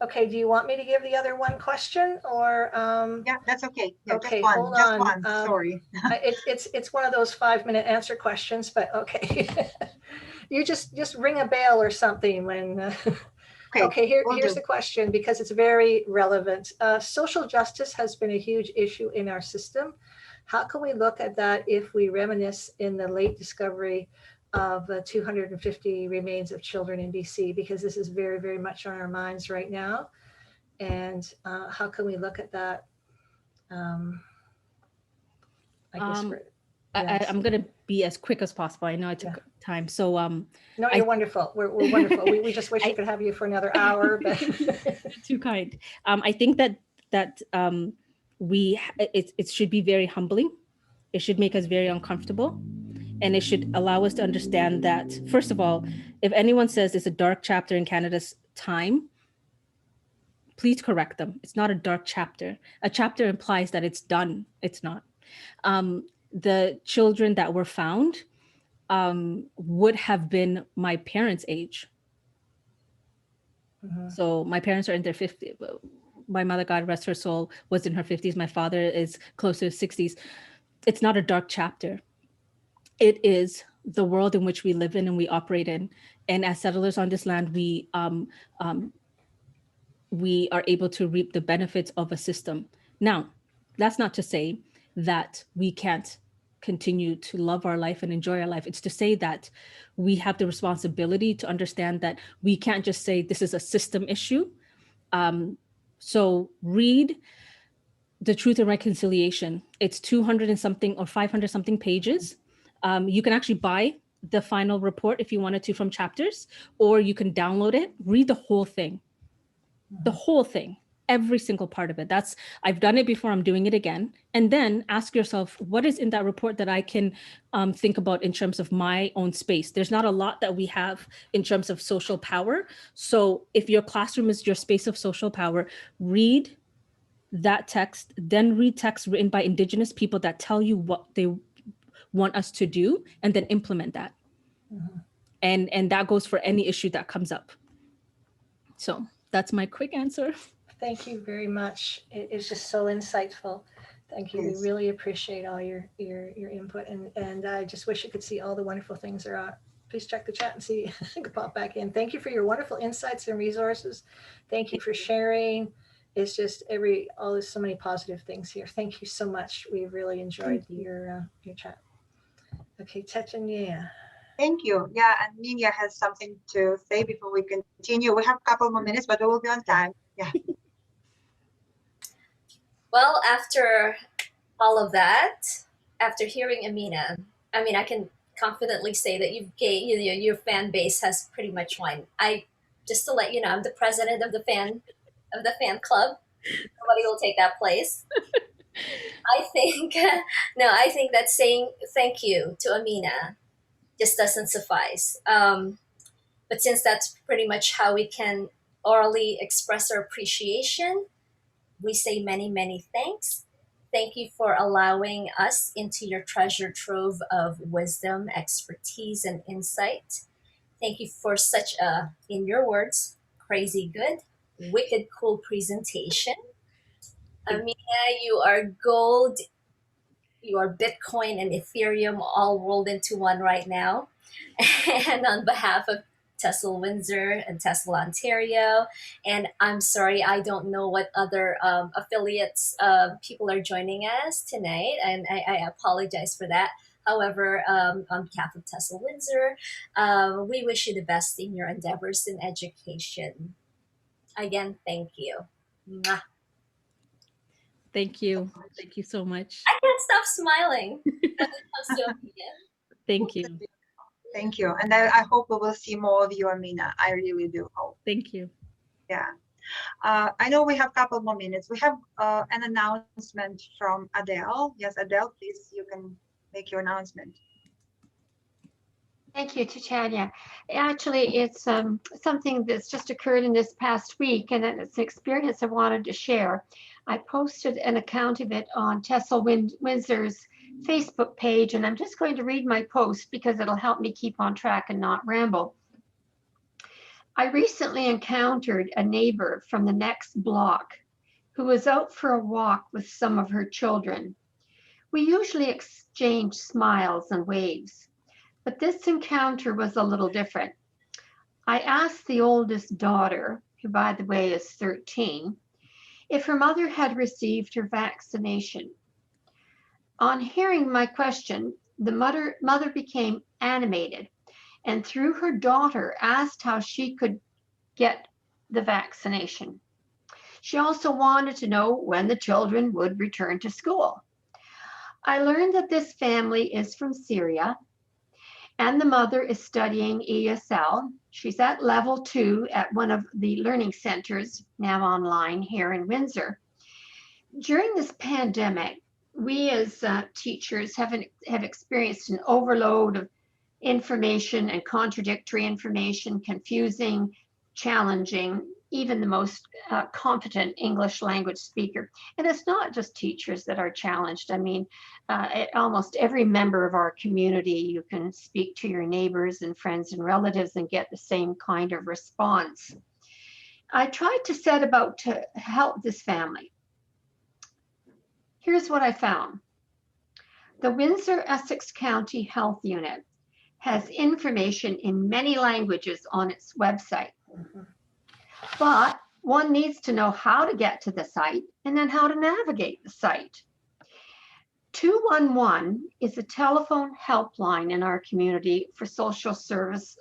Okay. Do you want me to give the other one question, or? Yeah, that's okay. Yeah, okay. Hold on. Sorry. It's one of those 5-minute answer questions, but okay. You just ring a bell or something when. Okay, here's the question, because it's very relevant. Social justice has been a huge issue in our system. How can we look at that if we reminisce in the late discovery of 250 remains of children in BC? Because this is very, very much on our minds right now. And how can we look at that? I'm going to be as quick as possible. I know I took time. So no, you're wonderful. We're wonderful. We just wish we could have you for another hour. But too kind. I think that that it should be very humbling. It should make us very uncomfortable. And it should allow us to understand that, first of all, if anyone says it's a dark chapter in Canada's time, please correct them. It's not a dark chapter. A chapter implies that it's done. It's not. The children that were found would have been my parents' age. So my parents are in their 50s. My mother, God rest her soul, was in her 50s. My father is close to his 60s. It's not a dark chapter. It is the world in which we live in and we operate in. And as settlers on this land, we are able to reap the benefits of a system. Now, that's not to say that we can't continue to love our life and enjoy our life. It's to say that we have the responsibility to understand that we can't just say this is a system issue. So read The Truth and Reconciliation. It's 200 and something or 500 something pages. You can actually buy the final report if you wanted to from chapters, or you can download it, read the whole thing. The whole thing, every single part of it. I've done it before, I'm doing it again. And then ask yourself, what is in that report that I can think about in terms of my own space? There's not a lot that we have in terms of social power. So if your classroom is your space of social power, read that text, then read texts written by Indigenous people that tell you what they want us to do, and then implement that. And that goes for any issue that comes up. So that's my quick answer. Thank you very much. It is just so insightful. Thank you. Yes. We really appreciate all your input, and I just wish you could see all the wonderful things there are. Please check the chat and see if you can pop back in. Thank you for your wonderful insights and resources. Thank you for sharing. It's just there's so many positive things here. Thank you so much. We really enjoyed your chat. Okay, Tetanya. Thank you. Yeah, and Nina has something to say before we continue. We have a couple more minutes, but we will be on time. Yeah. Well, after all of that, after hearing Amina, I mean, I can confidently say that your fan base has pretty much won. Just to let you know, I'm the president of the fan club. Nobody will take that place. I think that saying thank you to Amina just doesn't suffice. But since that's pretty much how we can orally express our appreciation, we say many, many thanks. Thank you for allowing us into your treasure trove of wisdom, expertise, and insight. Thank you for such a, in your words, crazy good, wicked cool presentation. Amina, you are gold. You are Bitcoin and Ethereum all rolled into one right now. And on behalf of TESL Windsor and TESL Ontario, and I'm sorry, I don't know what other affiliates people are joining us tonight, and I apologize for that. However, on behalf of TESL Windsor, we wish you the best in your endeavors in education. Again, thank you. Mwah. Thank you. Thank you so much. I can't stop smiling when it comes to Amina. Thank you. Thank you. And I hope we will see more of you, Amina. I really do hope. Thank you. Yeah. I know we have a couple more minutes. We have an announcement from Abdulle. Yes, Abdulle, please, you can make your announcement. Thank you, Titania. Actually, it's something that's just occurred in this past week, and it's an experience I wanted to share. I posted an account of it on TESL Windsor's Facebook page, and I'm just going to read my post because it'll help me keep on track and not ramble. I recently encountered a neighbor from the next block who was out for a walk with some of her children. We usually exchange smiles and waves, but this encounter was a little different. I asked the oldest daughter, who by the way is 13, if her mother had received her vaccination. On hearing my question, the mother became animated and through her daughter asked how she could get the vaccination. She also wanted to know when the children would return to school. I learned that this family is from Syria and the mother is studying ESL. She's at level 2 at one of the learning centers, now online here in Windsor. During this pandemic, we as teachers have experienced an overload of information and contradictory information, confusing, challenging, even the most competent English language speaker. And it's not just teachers that are challenged. I mean, almost every member of our community, you can speak to your neighbors and friends and relatives and get the same kind of response. I tried to set about to help this family. Here's what I found. The Windsor-Essex County Health Unit has information in many languages on its website. But one needs to know how to get to the site and then how to navigate the site. 211 is a telephone helpline in our community for social services.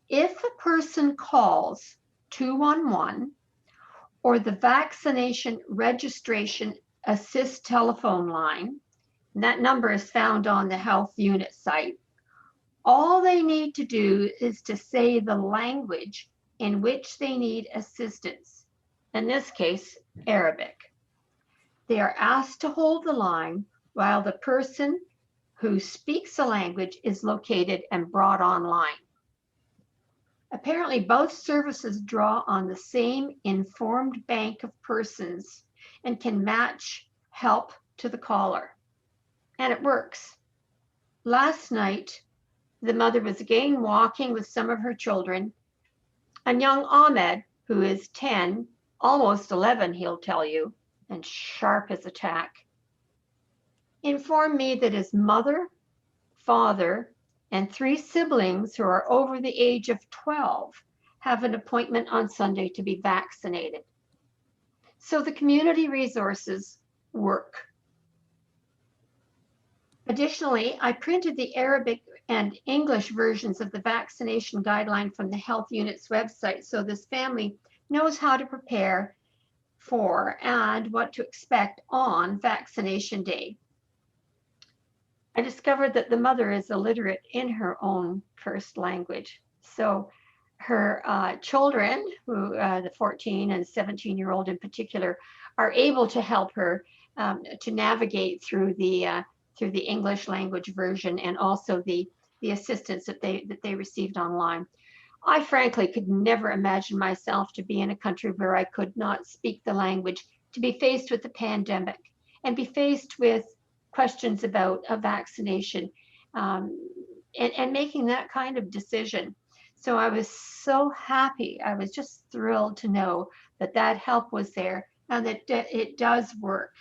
If a person calls 211 or the vaccination registration assist telephone line, and that number is found on the health unit site, all they need to do is to say the language in which they need assistance, in this case, Arabic. They are asked to hold the line while the person who speaks the language is located and brought online. Apparently, both services draw on the same informed bank of persons and can match help to the caller. And it works. Last night, the mother was again walking with some of her children, and young Ahmed, who is 10, almost 11, he'll tell you, and sharp as a tack, informed me that his mother, father, and 3 siblings who are over the age of 12 have an appointment on Sunday to be vaccinated. So the community resources work. Additionally, I printed the Arabic and English versions of the vaccination guideline from the health unit's website so this family knows how to prepare for and what to expect on vaccination day. I discovered that the mother is illiterate in her own first language. So her children, who the 14 and 17-year-old in particular, are able to help her to navigate through the English language version and also the assistance that they received online. I frankly could never imagine myself to be in a country where I could not speak the language, to be faced with the pandemic and be faced with questions about a vaccination and making that kind of decision. So I was so happy. I was just thrilled to know that that help was there and that it does work.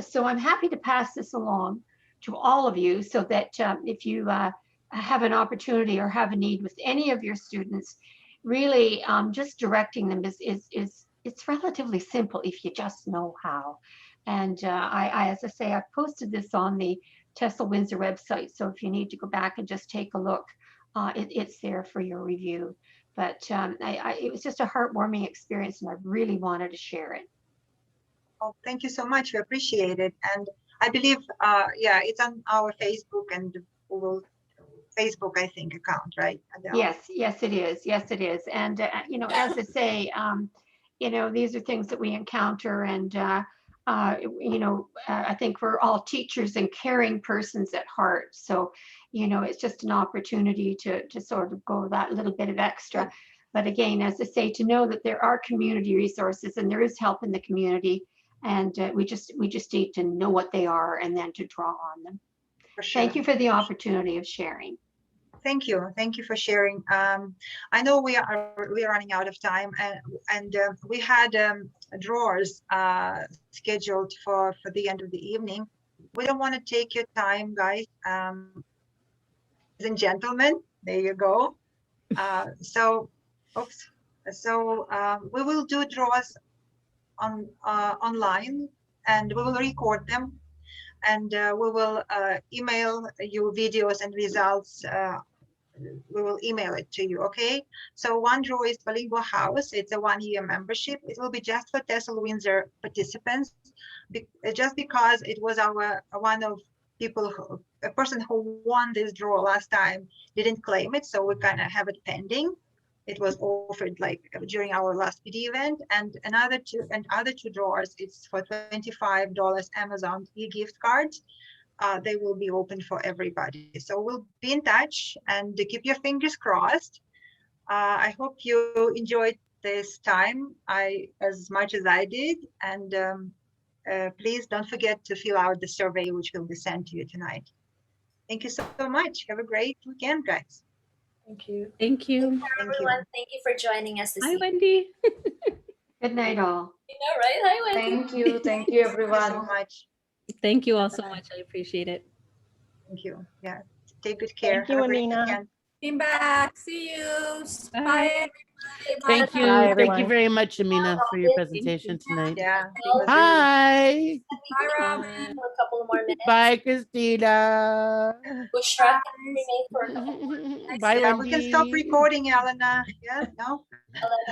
So I'm happy to pass this along to all of you so that if you have an opportunity or have a need with any of your students, really just directing them is it's relatively simple if you just know how. And I, as I say, I've posted this on the TESL Windsor website. So if you need to go back and just take a look, it's there for your review. But it was just a heartwarming experience and I really wanted to share it. Oh, thank you so much. We appreciate it. And I believe, yeah, it's on our Facebook and Google Facebook, I think, account, right, Adele? Yes, it is. Yes, it is. And, you know, as I say, you know, these are things that we encounter and, you know, I think we're all teachers and caring persons at heart. So, you know, it's just an opportunity to sort of go that little bit of extra. But again, as I say, to know that there are community resources and there is help in the community, and we just need to know what they are and then to draw on them. For sure. Thank you for the opportunity of sharing. Thank you for sharing. I know we are running out of time, and we had drawers scheduled for the end of the evening. We don't want to take your time, guys. Ladies and gentlemen, there you go. So we will do draws on online, and we will record them, and we will email you videos and results. We will email it to you, okay? So one draw is Bilingual House. It's a 1-year membership. It will be just for TESL Windsor participants, just because it was a person who won this draw last time didn't claim it, so we kind of have it pending. It was offered like during our last PD event, and other two drawers. It's for $25 Amazon e-gift cards. They will be open for everybody. So we'll be in touch and keep your fingers crossed. I hope you enjoyed this time as much as I did. And please don't forget to fill out the survey, which will be sent to you tonight. Thank you so much. Have a great weekend, guys. Thank you. Thank you. Thank Everyone, you. thank you for joining us this Hi, evening. Wendy. Good night, all. You know, right? Hi, Wendy. Thank you Thank you so everyone. much. Thank you all so much. I appreciate it. Thank you. Yeah. Take good care. Thank you, Have a great Amina. weekend. Came back. See you. Bye. Bye. Thank you. Bye, Thank everyone. you very much, Amina, for your Thank presentation you. tonight. Yeah. It was really Hi. Bye, Robin. For a couple more minutes. Bye, Christina. Bushra can remain for a couple more minutes. Bye, Yeah, we can stop Wendy. recording, Elena. Yeah, no?